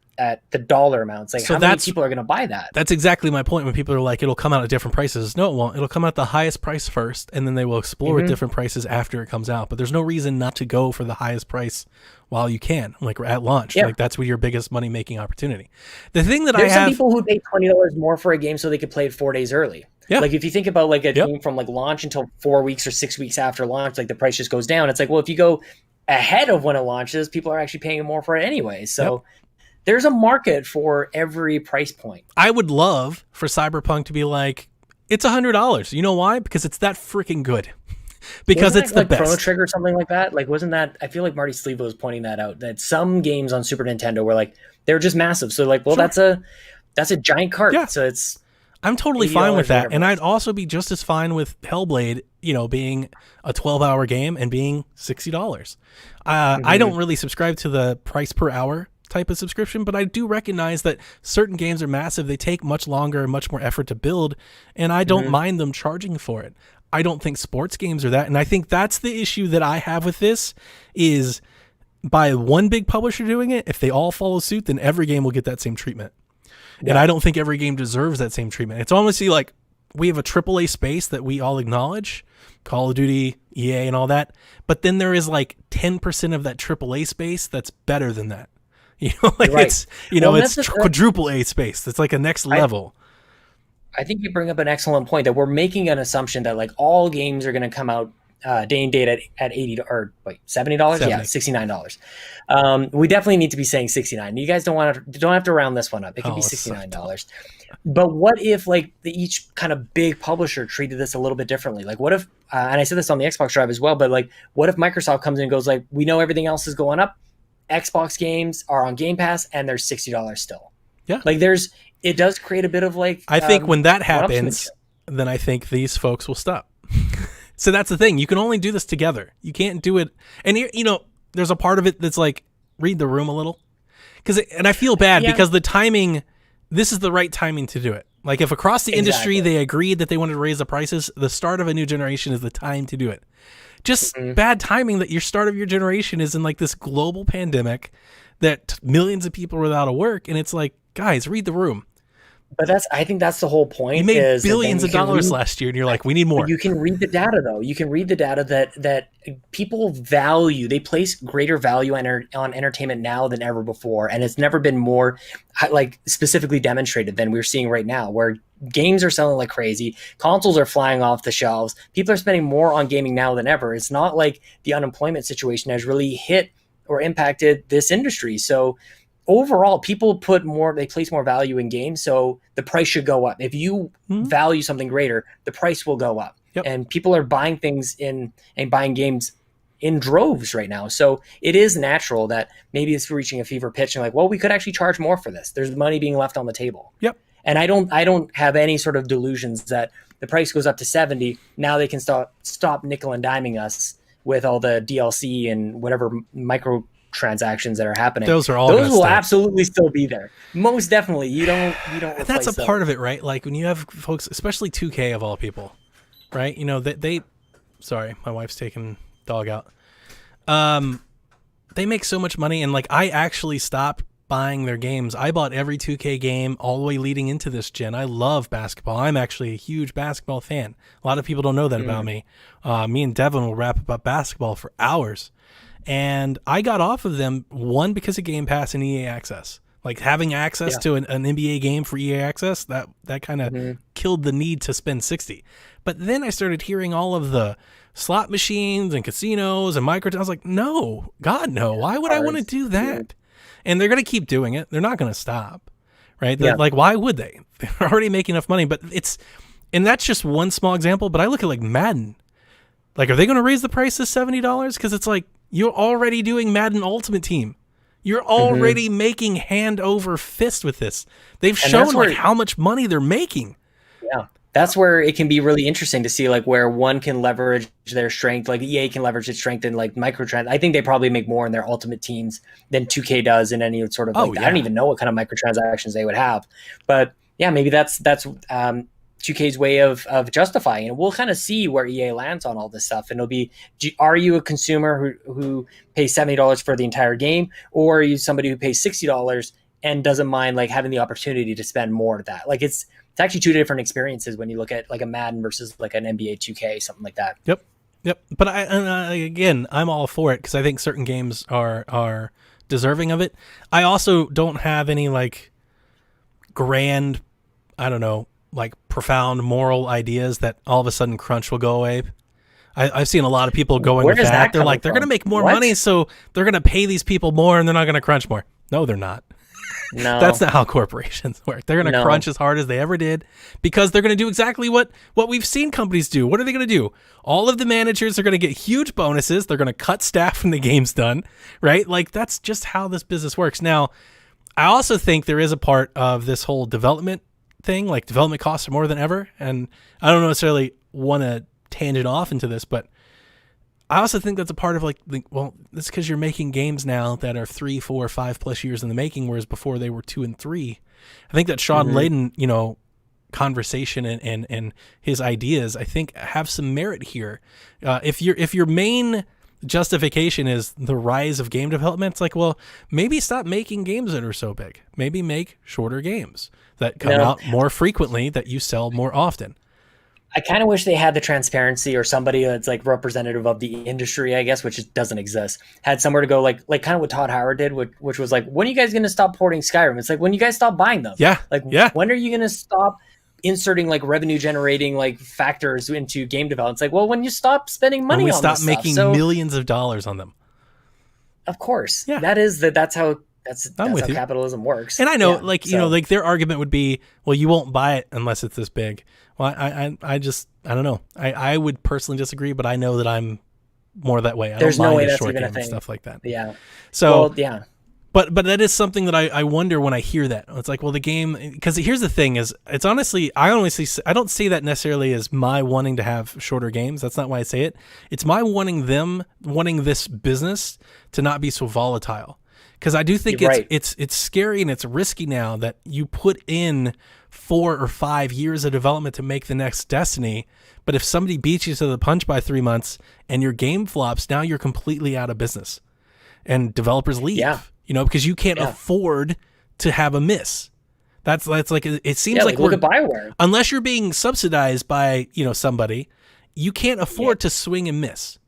Speaker 3: the dollar amounts. Like
Speaker 2: So
Speaker 3: how many
Speaker 2: that's-
Speaker 3: people are going to buy that?
Speaker 2: that's exactly my point when people are like, it'll come out at different prices. No, it won't. It'll come out at the highest price first, and then they will explore at different prices after it comes out. But there's no reason not to go for the highest price while you can, like at launch.
Speaker 3: Yeah.
Speaker 2: Like that's where your biggest money making opportunity. The thing that
Speaker 3: There's
Speaker 2: I
Speaker 3: some
Speaker 2: have,
Speaker 3: people who pay $20 more for a game so they could play it 4 days early.
Speaker 2: Yeah.
Speaker 3: Like if you think about like a
Speaker 2: Yep.
Speaker 3: game from like launch until 4 weeks or 6 weeks after launch, like the price just goes down. It's like, well, if you go ahead of when it launches, people are actually paying more for it anyway. So there's a market for every price point.
Speaker 2: I would love for Cyberpunk to be like, it's $100. You know why? Because it's that freaking good. Because
Speaker 3: Wasn't
Speaker 2: it's
Speaker 3: that,
Speaker 2: the
Speaker 3: like
Speaker 2: best.
Speaker 3: Chrono Trigger or something like that. Like, wasn't that? I feel like Marty Sleva was pointing that out. That some games on Super Nintendo were like they're just massive. So like, well,
Speaker 2: Sure.
Speaker 3: that's a giant cart.
Speaker 2: Yeah.
Speaker 3: So it's
Speaker 2: I'm totally
Speaker 3: $80
Speaker 2: fine with that.
Speaker 3: whatever
Speaker 2: And
Speaker 3: it
Speaker 2: I'd
Speaker 3: is.
Speaker 2: also be just as fine with Hellblade, being a 12-hour game and being $60. I don't really subscribe to the price per hour type of subscription, but I do recognize that certain games are massive. They take much longer and much more effort to build, and I don't mind them charging for it. I don't think sports games are that. And I think that's the issue that I have with this is by one big publisher doing it, if they all follow suit, then every game will get that same treatment. And I don't think every game deserves that same treatment. It's almost like we have a AAA space that we all acknowledge, Call of Duty, EA, and all that. But then there is like 10% of that AAA space that's better than that.
Speaker 3: Right.
Speaker 2: It's
Speaker 3: Well,
Speaker 2: it's
Speaker 3: that's the-
Speaker 2: quadruple A space. It's like a next level.
Speaker 3: I think you bring up an excellent point that we're making an assumption that like all games are going to come out day and date at $80 or wait $70. Yeah, $69. We definitely need to be saying 69. You guys don't have to round this one up. It could be
Speaker 2: it's so
Speaker 3: $69. But what if like each kind of big publisher treated this a little bit differently? Like what if and I said this on the Xbox Drive as well, but like what if Microsoft comes in and goes like, we know everything else is going up. Xbox games are on Game Pass and they're $60 still.
Speaker 2: Yeah.
Speaker 3: Like it does create a bit of like
Speaker 2: I think when that happens,
Speaker 3: one-upsmanship.
Speaker 2: then I think these folks will stop. So that's the thing. You can only do this together. You can't do it. And there's a part of it that's like read the room a little. And I feel bad because the timing, this is the right timing to do it. Like if across the industry they agreed that they wanted to raise the prices, the start of a new generation is the time to do it. Just bad timing that your start of your generation is in like this global pandemic that millions of people are without a work. And it's like, guys, read the room.
Speaker 3: But I think that's the whole point.
Speaker 2: You made
Speaker 3: is that
Speaker 2: billions
Speaker 3: then
Speaker 2: of
Speaker 3: you can
Speaker 2: dollars
Speaker 3: read-
Speaker 2: last year and you're like, we need more.
Speaker 3: You can read the data though. You can read the data that people value. They place greater value on entertainment now than ever before, and it's never been more like specifically demonstrated than we're seeing right now, where games are selling like crazy, consoles are flying off the shelves. People are spending more on gaming now than ever. It's not like the unemployment situation has really hit or impacted this industry. So overall, people they place more value in games, so the price should go up. If you value something greater, the price will go up.
Speaker 2: Yep.
Speaker 3: And people are buying things and buying games in droves right now. So it is natural that maybe it's reaching a fever pitch and like, well, we could actually charge more for this. There's money being left on the table.
Speaker 2: Yep.
Speaker 3: And I don't have any sort of delusions that the price goes up to 70. Now they can stop nickel and diming us with all the DLC and whatever microtransactions that are happening.
Speaker 2: Those are all
Speaker 3: Those
Speaker 2: gonna
Speaker 3: will
Speaker 2: stay.
Speaker 3: absolutely still be there. Most definitely. You don't
Speaker 2: That's a
Speaker 3: replace
Speaker 2: part
Speaker 3: those.
Speaker 2: of it, right? Like when you have folks, especially 2K of all people, right? They sorry, my wife's taking dog out. They make so much money, and like I actually stopped buying their games. I bought every 2K game all the way leading into this gen. I love basketball. I'm actually a huge basketball fan. A lot of people don't know that about me. Me and Devin will rap about basketball for hours. And I got off of them, one, because of Game Pass and EA Access. Like having access to an NBA game for EA Access, that kind of killed the need to spend $60. But then I started hearing all of the slot machines and casinos and micro. I was like, no, God, no. Why would I want to do that? And they're going to keep doing it. They're not going to stop, right? Like, why would they? They're already making enough money. But and that's just one small example. But I look at like Madden. Like, are they going to raise the price to $70? Because it's like, you're already doing Madden Ultimate Team. You're already making hand over fist with this. They've shown like how much money they're making.
Speaker 3: Yeah. that's where it can be really interesting to see like where one can leverage their strength, like EA can leverage its strength in like microtrans. I think they probably make more in their Ultimate Teams than 2K does in any sort of like, I don't even know what kind of microtransactions they would have, but yeah, maybe that's 2K's way of justifying it. We'll kind of see where EA lands on all this stuff, and it'll be: are you a consumer who pays $70 for the entire game, or are you somebody who pays $60 and doesn't mind like having the opportunity to spend more of that? Like it's actually two different experiences when you look at like a Madden versus like an NBA 2K, something like that.
Speaker 2: Yep. But again, I'm all for it because I think certain games are deserving of it. I also don't have any like grand, I don't know, like profound moral ideas that all of a sudden crunch will go away. I've seen a lot of people going with that. They're like, they're going to make more money, so they're going to pay these people more and they're not going to crunch more. No, they're not.
Speaker 3: No,
Speaker 2: that's not how corporations work. They're going to crunch as hard as they ever did because they're going to do exactly what we've seen companies do. What are they going to do? All of the managers are going to get huge bonuses. They're going to cut staff when the game's done, right? Like that's just how this business works. Now, I also think there is a part of this whole development thing, like development costs are more than ever, and I don't necessarily want to tangent off into this, but I also think that's a part of like well, it's because you're making games now that are 3, 4, 5+ years in the making, whereas before they were 2 and 3. I think that Sean Layden, conversation and his ideas, I think have some merit here. If your main justification is the rise of game development, it's like, well, maybe stop making games that are so big. Maybe make shorter games that come out more frequently, that you sell more often.
Speaker 3: I kind of wish they had the transparency, or somebody that's like representative of the industry, I guess, which doesn't exist, had somewhere to go, like kind of what Todd Howard did, which was like, when are you guys going to stop porting Skyrim? It's like, when you guys stop buying them. When are you going to stop inserting like revenue generating like factors into game development? It's like, well, when you stop spending money on this stuff.
Speaker 2: When we stop making millions of dollars on them.
Speaker 3: Of course. Yeah. That's how capitalism works.
Speaker 2: And I know, like their argument would be, well, you won't buy it unless it's this big. Well, I don't know. I would personally disagree, but I know that I'm more that way.
Speaker 3: There's no way that's
Speaker 2: short
Speaker 3: even a
Speaker 2: game
Speaker 3: thing.
Speaker 2: And stuff like that.
Speaker 3: Yeah.
Speaker 2: So,
Speaker 3: well, yeah.
Speaker 2: But that is something that I wonder when I hear that. It's like, well, the game, because here's the thing is, it's honestly, I don't see that necessarily as my wanting to have shorter games. That's not why I say it. It's my wanting this business to not be so volatile. Because I do think it's scary and it's risky now that you put in 4 or 5 years of development to make the next Destiny. But if somebody beats you to the punch by 3 months and your game flops, now you're completely out of business and developers leave. Yeah. Because you can't afford to have a miss. That's like, it seems like
Speaker 3: look at BioWare.
Speaker 2: Unless you're being subsidized by, somebody, you can't afford to swing and miss.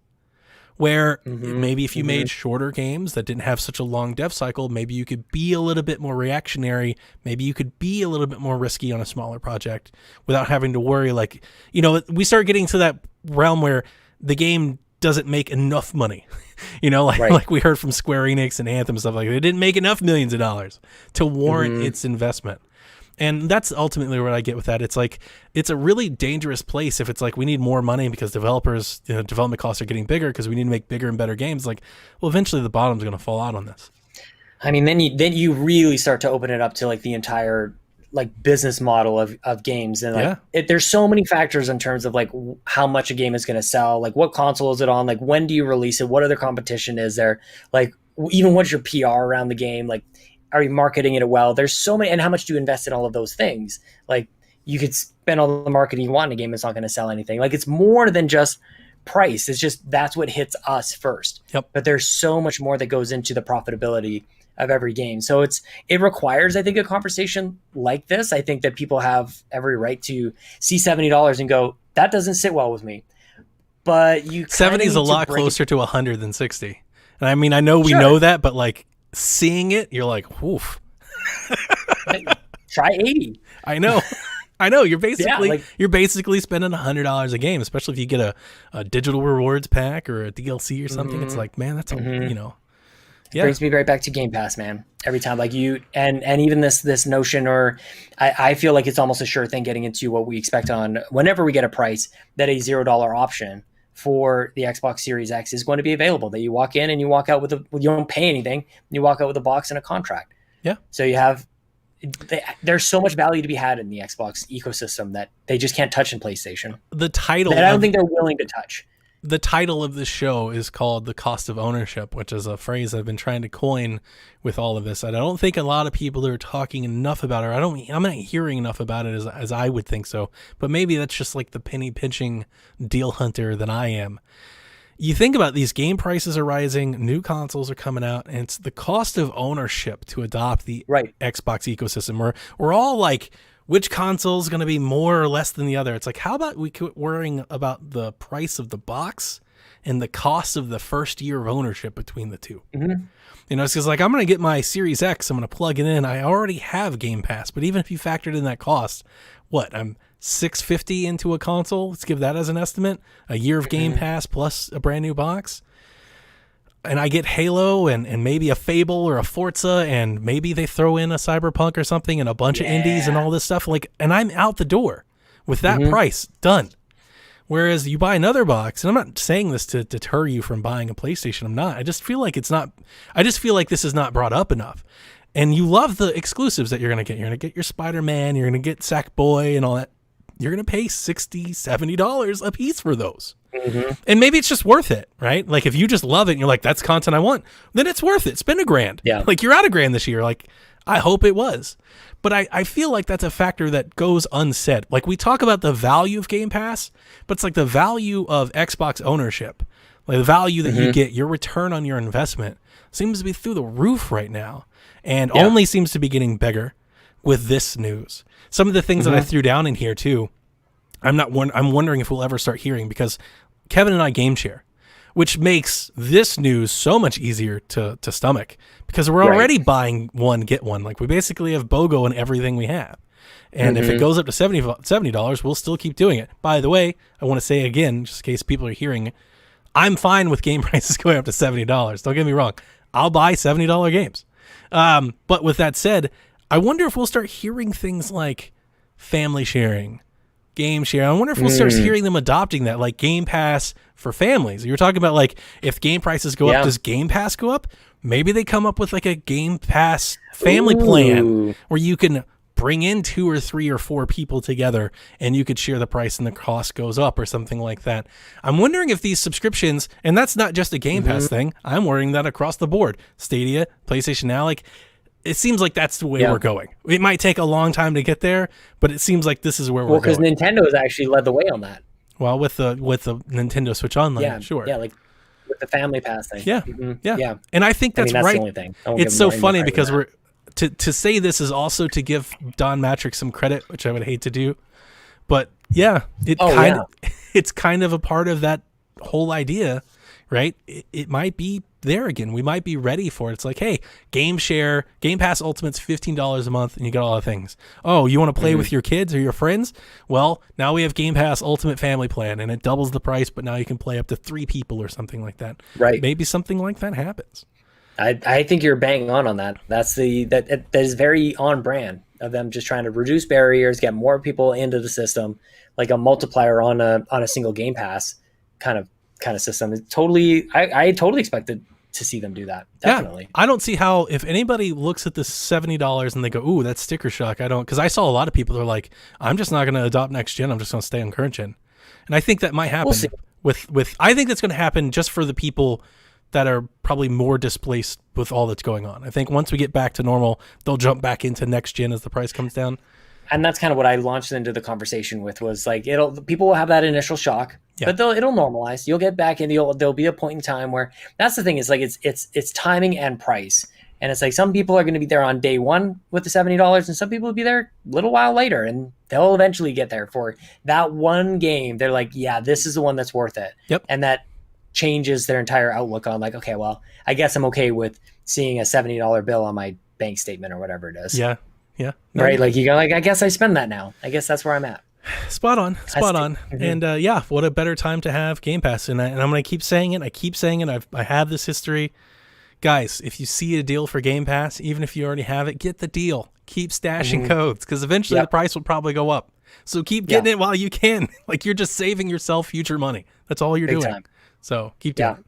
Speaker 2: Where maybe if you made shorter games that didn't have such a long dev cycle, maybe you could be a little bit more reactionary. Maybe you could be a little bit more risky on a smaller project without having to worry. Like, we start getting to that realm where the game doesn't make enough money. Like we heard from Square Enix and Anthem and stuff like that. It didn't make enough millions of dollars to warrant its investment. And that's ultimately what I get with that. It's like, it's a really dangerous place if it's like, we need more money because developers, development costs are getting bigger because we need to make bigger and better games. Like, well, eventually the bottom's going to fall out on this.
Speaker 3: I mean, then you really start to open it up to like the entire like business model of games. And like, there's so many factors in terms of like how much a game is going to sell, like what console is it on? Like, when do you release it? What other competition is there? Like, even what's your PR around the game? Like, are you marketing it well? There's so many, and how much do you invest in all of those things? Like, you could spend all the marketing you want in a game, it's not going to sell anything. Like, it's more than just price. It's just, that's what hits us first.
Speaker 2: Yep.
Speaker 3: But there's so much more that goes into the profitability of every game. So it requires, I think, a conversation like this. I think that people have every right to see $70 and go, that doesn't sit well with me. But you
Speaker 2: 70 is a lot closer to 100 than 60. And I mean, I know we know that, but like, seeing it, you're like, woof.
Speaker 3: Try 80.
Speaker 2: I know. You're basically spending $100 a game, especially if you get a digital rewards pack or a DLC or something. It's like, man, that's
Speaker 3: Brings me right back to Game Pass, man. Every time, like you and even this notion, or I feel like it's almost a sure thing getting into what we expect on whenever we get a price, that a $0 option for the Xbox Series X is going to be available, that you walk in and you walk out you don't pay anything. You walk out with a box and a contract.
Speaker 2: Yeah.
Speaker 3: So you have there's so much value to be had in the Xbox ecosystem that they just can't touch in PlayStation.
Speaker 2: The title
Speaker 3: That I don't think they're willing to touch.
Speaker 2: The title of this show is called The Cost of Ownership, which is a phrase I've been trying to coin with all of this. And I don't think a lot of people are talking enough about it. I'm not hearing enough about it as I would think so. But maybe that's just like the penny pinching deal hunter that I am. You think about these game prices are rising, new consoles are coming out, and it's the cost of ownership to adopt the Xbox ecosystem. We're all like, which console is going to be more or less than the other? It's like, how about we quit worrying about the price of the box and the cost of the first year of ownership between the two? Mm-hmm. You know, it's because like, I'm going to get my Series X, I'm going to plug it in. I already have Game Pass, but even if you factored in that cost, I'm $650 into a console. Let's give that as an estimate. A year of Game Pass plus a brand new box. And I get Halo and maybe a Fable or a Forza, and maybe they throw in a Cyberpunk or something and a bunch of indies and all this stuff. Like, and I'm out the door with that price. Done. Whereas you buy another box, and I'm not saying this to deter you from buying a PlayStation. I'm not. I just feel like this is not brought up enough. And you love the exclusives that you're going to get. You're going to get your Spider-Man, you're going to get Sackboy and all that. You're going to pay $60, $70 a piece for those. Mm-hmm. And maybe it's just worth it, right? Like, if you just love it and you're like, that's content I want, then it's worth it. Spend $1,000. Yeah. Like, you're out $1,000 this year. Like, I hope it was. But I feel like that's a factor that goes unsaid. Like, we talk about the value of Game Pass, but it's like the value of Xbox ownership. Like, the value that you get, your return on your investment seems to be through the roof right now, and only seems to be getting bigger with this news. Some of the things that I threw down in here too, I'm wondering if we'll ever start hearing, because Kevin and I game share, which makes this news so much easier to stomach, because we're already buying one, get one. Like, we basically have BOGO in everything we have. And if it goes up to $70, we'll still keep doing it. By the way, I want to say again, just in case people are hearing, I'm fine with game prices going up to $70. Don't get me wrong. I'll buy $70 games. But with that said, I wonder if we'll start hearing things like family sharing, game share. I wonder if we'll start hearing them adopting that, like Game Pass for families. You were talking about, like, if game prices go up, does Game Pass go up? Maybe they come up with like a Game Pass family plan where you can bring in 2 or 3 or 4 people together and you could share the price and the cost goes up or something like that. I'm wondering if these subscriptions, and that's not just a Game Pass thing, I'm wondering that across the board, Stadia, PlayStation Now, like, it seems like that's the way we're going. It might take a long time to get there, but it seems like this is where we're going.
Speaker 3: Well, because Nintendo has actually led the way on that.
Speaker 2: Well, with the Nintendo Switch Online, sure.
Speaker 3: Yeah, like with the Family Pass thing.
Speaker 2: Yeah. And I think that's right.
Speaker 3: That's the only thing.
Speaker 2: It's so funny because we're to say this is also to give Don Matrick some credit, which I would hate to do, but it's kind of a part of that whole idea, right? It might be there again. We might be ready for it. It's like, hey, Game Pass Ultimate's $15 a month and you got all the things. Oh, you want to play with your kids or your friends? Well, now we have Game Pass Ultimate Family Plan and it doubles the price, but now you can play up to 3 people or something like that.
Speaker 3: Right.
Speaker 2: Maybe something like that happens.
Speaker 3: I think you're banging on that. That is very on brand of them, just trying to reduce barriers, get more people into the system, like a multiplier on a single Game Pass kind of system. It's totally, I totally expected to see them do that. Definitely.
Speaker 2: Yeah, I don't see how, if anybody looks at this $70 and they go, ooh, that's sticker shock. Because I saw a lot of people that are like, I'm just not going to adopt next gen. I'm just going to stay on current gen. And I think that might happen with I think that's going to happen just for the people that are probably more displaced with all that's going on. I think once we get back to normal, they'll jump back into next gen as the price comes down.
Speaker 3: And that's kind of what I launched into the conversation with, was like, people will have that initial shock, but it'll normalize. You'll get back in. There'll be a point in time where, that's the thing, is like, it's timing and price. And it's like, some people are going to be there on day one with the $70, and some people will be there a little while later, and they'll eventually get there for that one game. They're like, yeah, this is the one that's worth it.
Speaker 2: Yep.
Speaker 3: And that changes their entire outlook on, like, okay, well, I guess I'm okay with seeing a $70 bill on my bank statement or whatever it is.
Speaker 2: Yeah.
Speaker 3: Right. Like, you go, like, I guess I spend that now. I guess that's where I'm at.
Speaker 2: Spot on. And what a better time to have Game Pass. And I'm going to keep saying it. I have this history. Guys, if you see a deal for Game Pass, even if you already have it, get the deal. Keep stashing codes, because eventually the price will probably go up. So keep getting it while you can. Like, you're just saving yourself future money. That's all you're doing. Time. So keep doing it.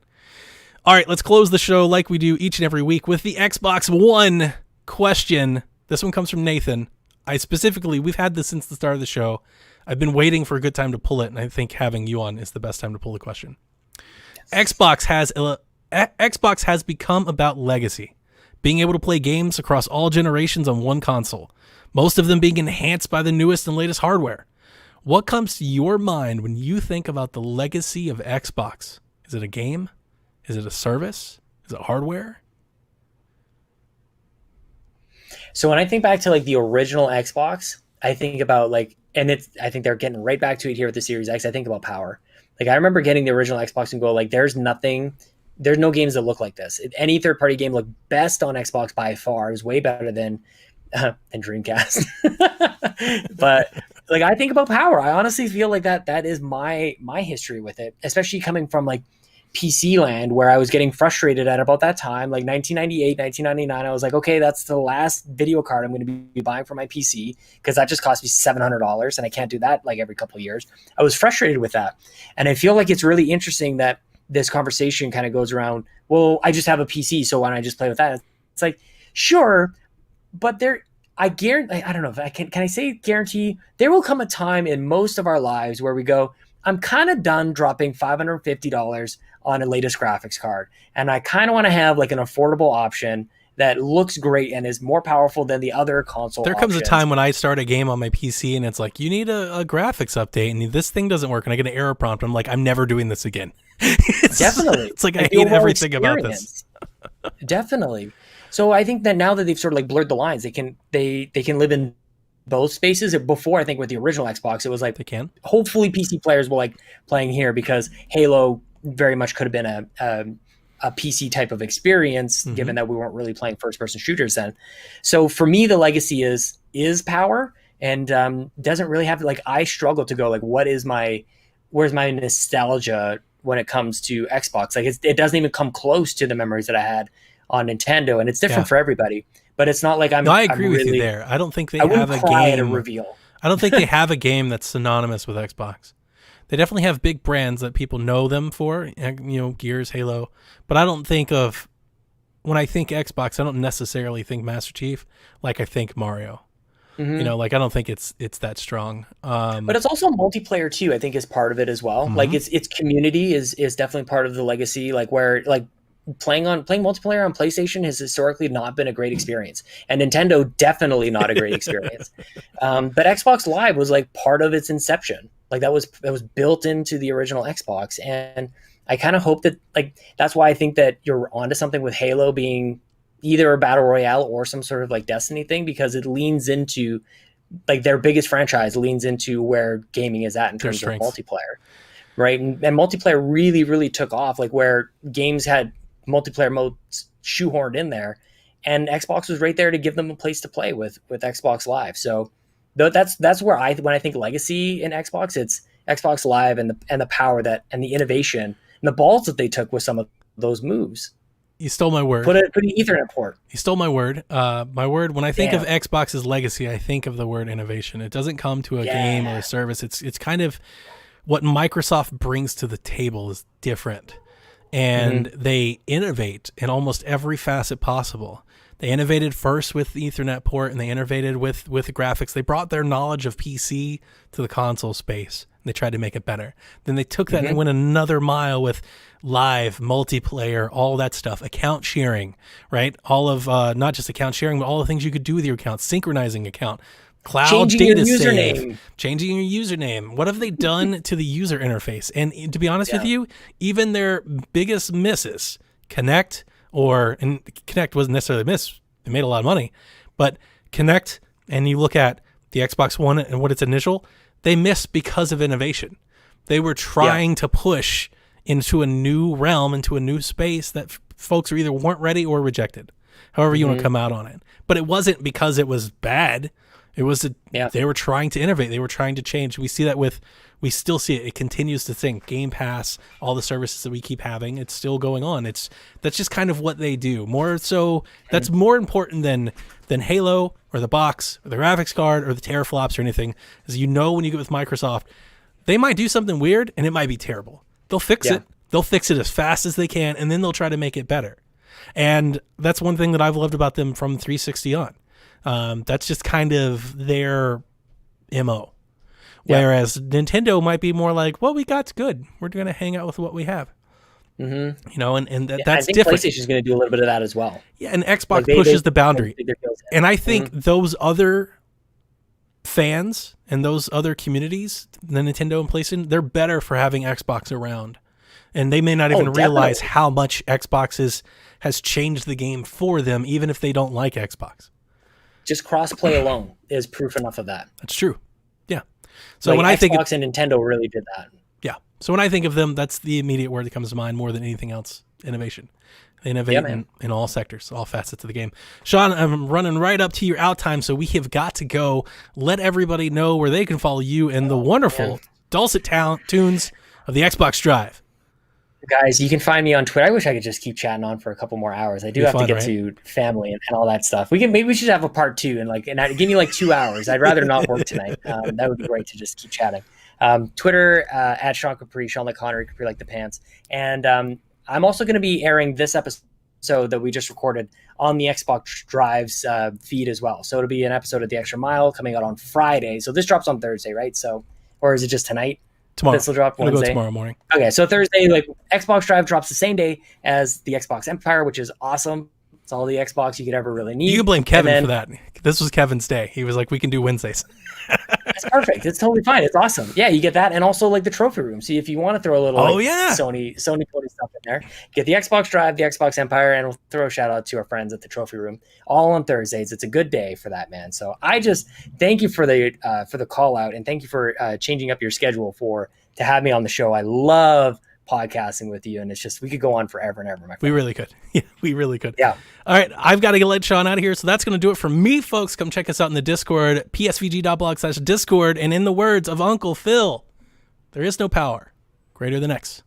Speaker 2: All right, let's close the show like we do each and every week with the Xbox One question. This one comes from Nathan. We've had this since the start of the show. I've been waiting for a good time to pull it, and I think having you on is the best time to pull the question. Yes. Xbox has become about legacy, being able to play games across all generations on one console, most of them being enhanced by the newest and latest hardware. What comes to your mind when you think about the legacy of Xbox? Is it a game? Is it a service? Is it hardware?
Speaker 3: So when I think back to like the original Xbox, I think about like, I think they're getting right back to it here with the Series X. I think about power. Like I remember getting the original Xbox and go like, there's no games that look like this. Any third-party game looked best on Xbox by far. It was way better than Dreamcast. But like I think about power. I honestly feel like that is my history with it, especially coming from like PC land where I was getting frustrated at about that time, like 1998, 1999. I was like, okay, that's the last video card I'm going to be buying for my PC because that just cost me $700 and I can't do that like every couple of years. I was frustrated with that. And I feel like it's really interesting that this conversation kind of goes around, well, I just have a PC, so why don't I just play with that? It's like, sure, but I guarantee, I don't know if I can I say guarantee there will come a time in most of our lives where we go, I'm kind of done dropping $550 on a latest graphics card. And I kind of want to have like an affordable option that looks great and is more powerful than the other console
Speaker 2: There comes
Speaker 3: options.
Speaker 2: a time when I start a game on my PC and it's like, you need a graphics update and this thing doesn't work and I get an error prompt. I'm like, I'm never doing this again.
Speaker 3: Definitely.
Speaker 2: It's like I hate everything about this.
Speaker 3: Definitely. So I think that now that they've sort of like blurred the lines, they can live in both spaces. Before, I think with the original Xbox, it was like
Speaker 2: they can.
Speaker 3: Hopefully PC players will like playing here because Halo very much could have been a PC type of experience, given that we weren't really playing first-person shooters then. So for me, the legacy is power, and doesn't really have like I struggle to go like where's my nostalgia when it comes to Xbox? Like it doesn't even come close to the memories that I had on Nintendo, and it's different for everybody. But it's not like
Speaker 2: I agree with you there. I don't think they have a game.
Speaker 3: At a reveal.
Speaker 2: I don't think they have a game that's synonymous with Xbox. They definitely have big brands that people know them for, Gears, Halo. But I don't think when I think Xbox, I don't necessarily think Master Chief like I think Mario. I don't think it's that strong.
Speaker 3: But it's also multiplayer too, I think is part of it as well. Like its community is definitely part of the legacy, like where like playing multiplayer on PlayStation has historically not been a great experience, and Nintendo definitely not a great experience. But Xbox Live was like part of its inception. Like that was built into the original Xbox, and I kind of hope that like that's why I think that you're onto something with Halo being either a battle royale or some sort of like Destiny thing, because it leans into like their biggest franchise leans into where gaming is at in terms of multiplayer, right? And multiplayer really, really took off, like where games had multiplayer modes shoehorned in there, and Xbox was right there to give them a place to play with Xbox Live. So that's where when I think legacy in Xbox, it's Xbox Live and the power that and the innovation and the balls that they took with some of those moves.
Speaker 2: You stole my word.
Speaker 3: Put an Ethernet port.
Speaker 2: You stole my word. My word. When I think of Xbox's legacy, I think of the word innovation. It doesn't come to a game or a service. It's kind of what Microsoft brings to the table is different, and they innovate in almost every facet possible. They innovated first with the Ethernet port, and they innovated with the graphics. They brought their knowledge of PC to the console space. And they tried to make it better. Then they took that and went another mile with live, multiplayer, all that stuff, account sharing, right? All of, not just account sharing, but all the things you could do with your account, synchronizing account, cloud data save, changing your username. What have they done to the user interface? And to be honest with you, even their biggest misses, Kinect, and Kinect wasn't necessarily a miss. They made a lot of money, but Kinect, and you look at the Xbox One and what its initial, they missed because of innovation. They were trying to push into a new realm, into a new space that folks either weren't ready or rejected, however you want to come out on it. But it wasn't because it was bad. It was they were trying to innovate. They were trying to change. We see that we still see it. It continues to think. Game Pass, all the services that we keep having, it's still going on. That's just kind of what they do. More so, that's more important than Halo or the box or the graphics card or the teraflops or anything. As you know, when you get with Microsoft, they might do something weird and it might be terrible. They'll fix it. They'll fix it as fast as they can, and then they'll try to make it better. And that's one thing that I've loved about them from 360 on. That's just kind of their MO. Whereas Nintendo might be more like, what we got's good. We're going to hang out with what we have. Mm-hmm. You know, and that's
Speaker 3: I think
Speaker 2: different.
Speaker 3: PlayStation's going to do a little bit of that as well.
Speaker 2: Yeah, and Xbox pushes the boundary. And I think those other fans and those other communities, the Nintendo and PlayStation, they're better for having Xbox around. And they may not even realize how much Xbox has changed the game for them, even if they don't like Xbox.
Speaker 3: Just cross-play alone is proof enough of that.
Speaker 2: That's true. Yeah. So
Speaker 3: like
Speaker 2: when I think
Speaker 3: Xbox and Nintendo really did that. Yeah.
Speaker 2: So when I think of them, that's the immediate word that comes to mind more than anything else. Innovation. They innovate in all sectors, all facets of the game. Sean, I'm running right up to your out time, so we have got to go. Let everybody know where they can follow you and the wonderful dulcet tunes of the Xbox Drive.
Speaker 3: Guys, you can find me on Twitter. I wish I could just keep chatting on for a couple more hours. I do have to get to family and all that stuff. Maybe we should have a part 2 and give me like 2 hours. I'd rather not work tonight. That would be great to just keep chatting. Twitter at Sean Capri, Sean like Connery, Capri like the pants. And I'm also going to be airing this episode that we just recorded on the Xbox Drive's feed as well. So it'll be an episode of The Extra Mile coming out on Friday. So this drops on Thursday, right? So, or is it just tonight?
Speaker 2: Tomorrow.
Speaker 3: This will drop Wednesday.
Speaker 2: It'll go tomorrow morning.
Speaker 3: Okay, so Thursday, Xbox Drive drops the same day as the Xbox Empire, which is awesome. It's all the Xbox you could ever really need.
Speaker 2: You can blame Kevin for that. This was Kevin's day. He was like, we can do Wednesdays.
Speaker 3: That's perfect. It's totally fine. It's awesome. Yeah, you get that. And also the trophy room. See, if you want to throw a little Sony stuff in there, get the Xbox Drive, the Xbox Empire, and we'll throw a shout out to our friends at the trophy room all on Thursdays. It's a good day for that, man. So I just thank you for the call out, and thank you for changing up your schedule to have me on the show. I love podcasting with you, and it's just we could go on forever and ever, my friend.
Speaker 2: We really could. Yeah, we really could.
Speaker 3: Yeah.
Speaker 2: All right, I've got to let Sean out of here, so that's going to do it for me, folks. Come check us out in the Discord, psvg.blog/discord, and in the words of Uncle Phil, there is no power greater than X.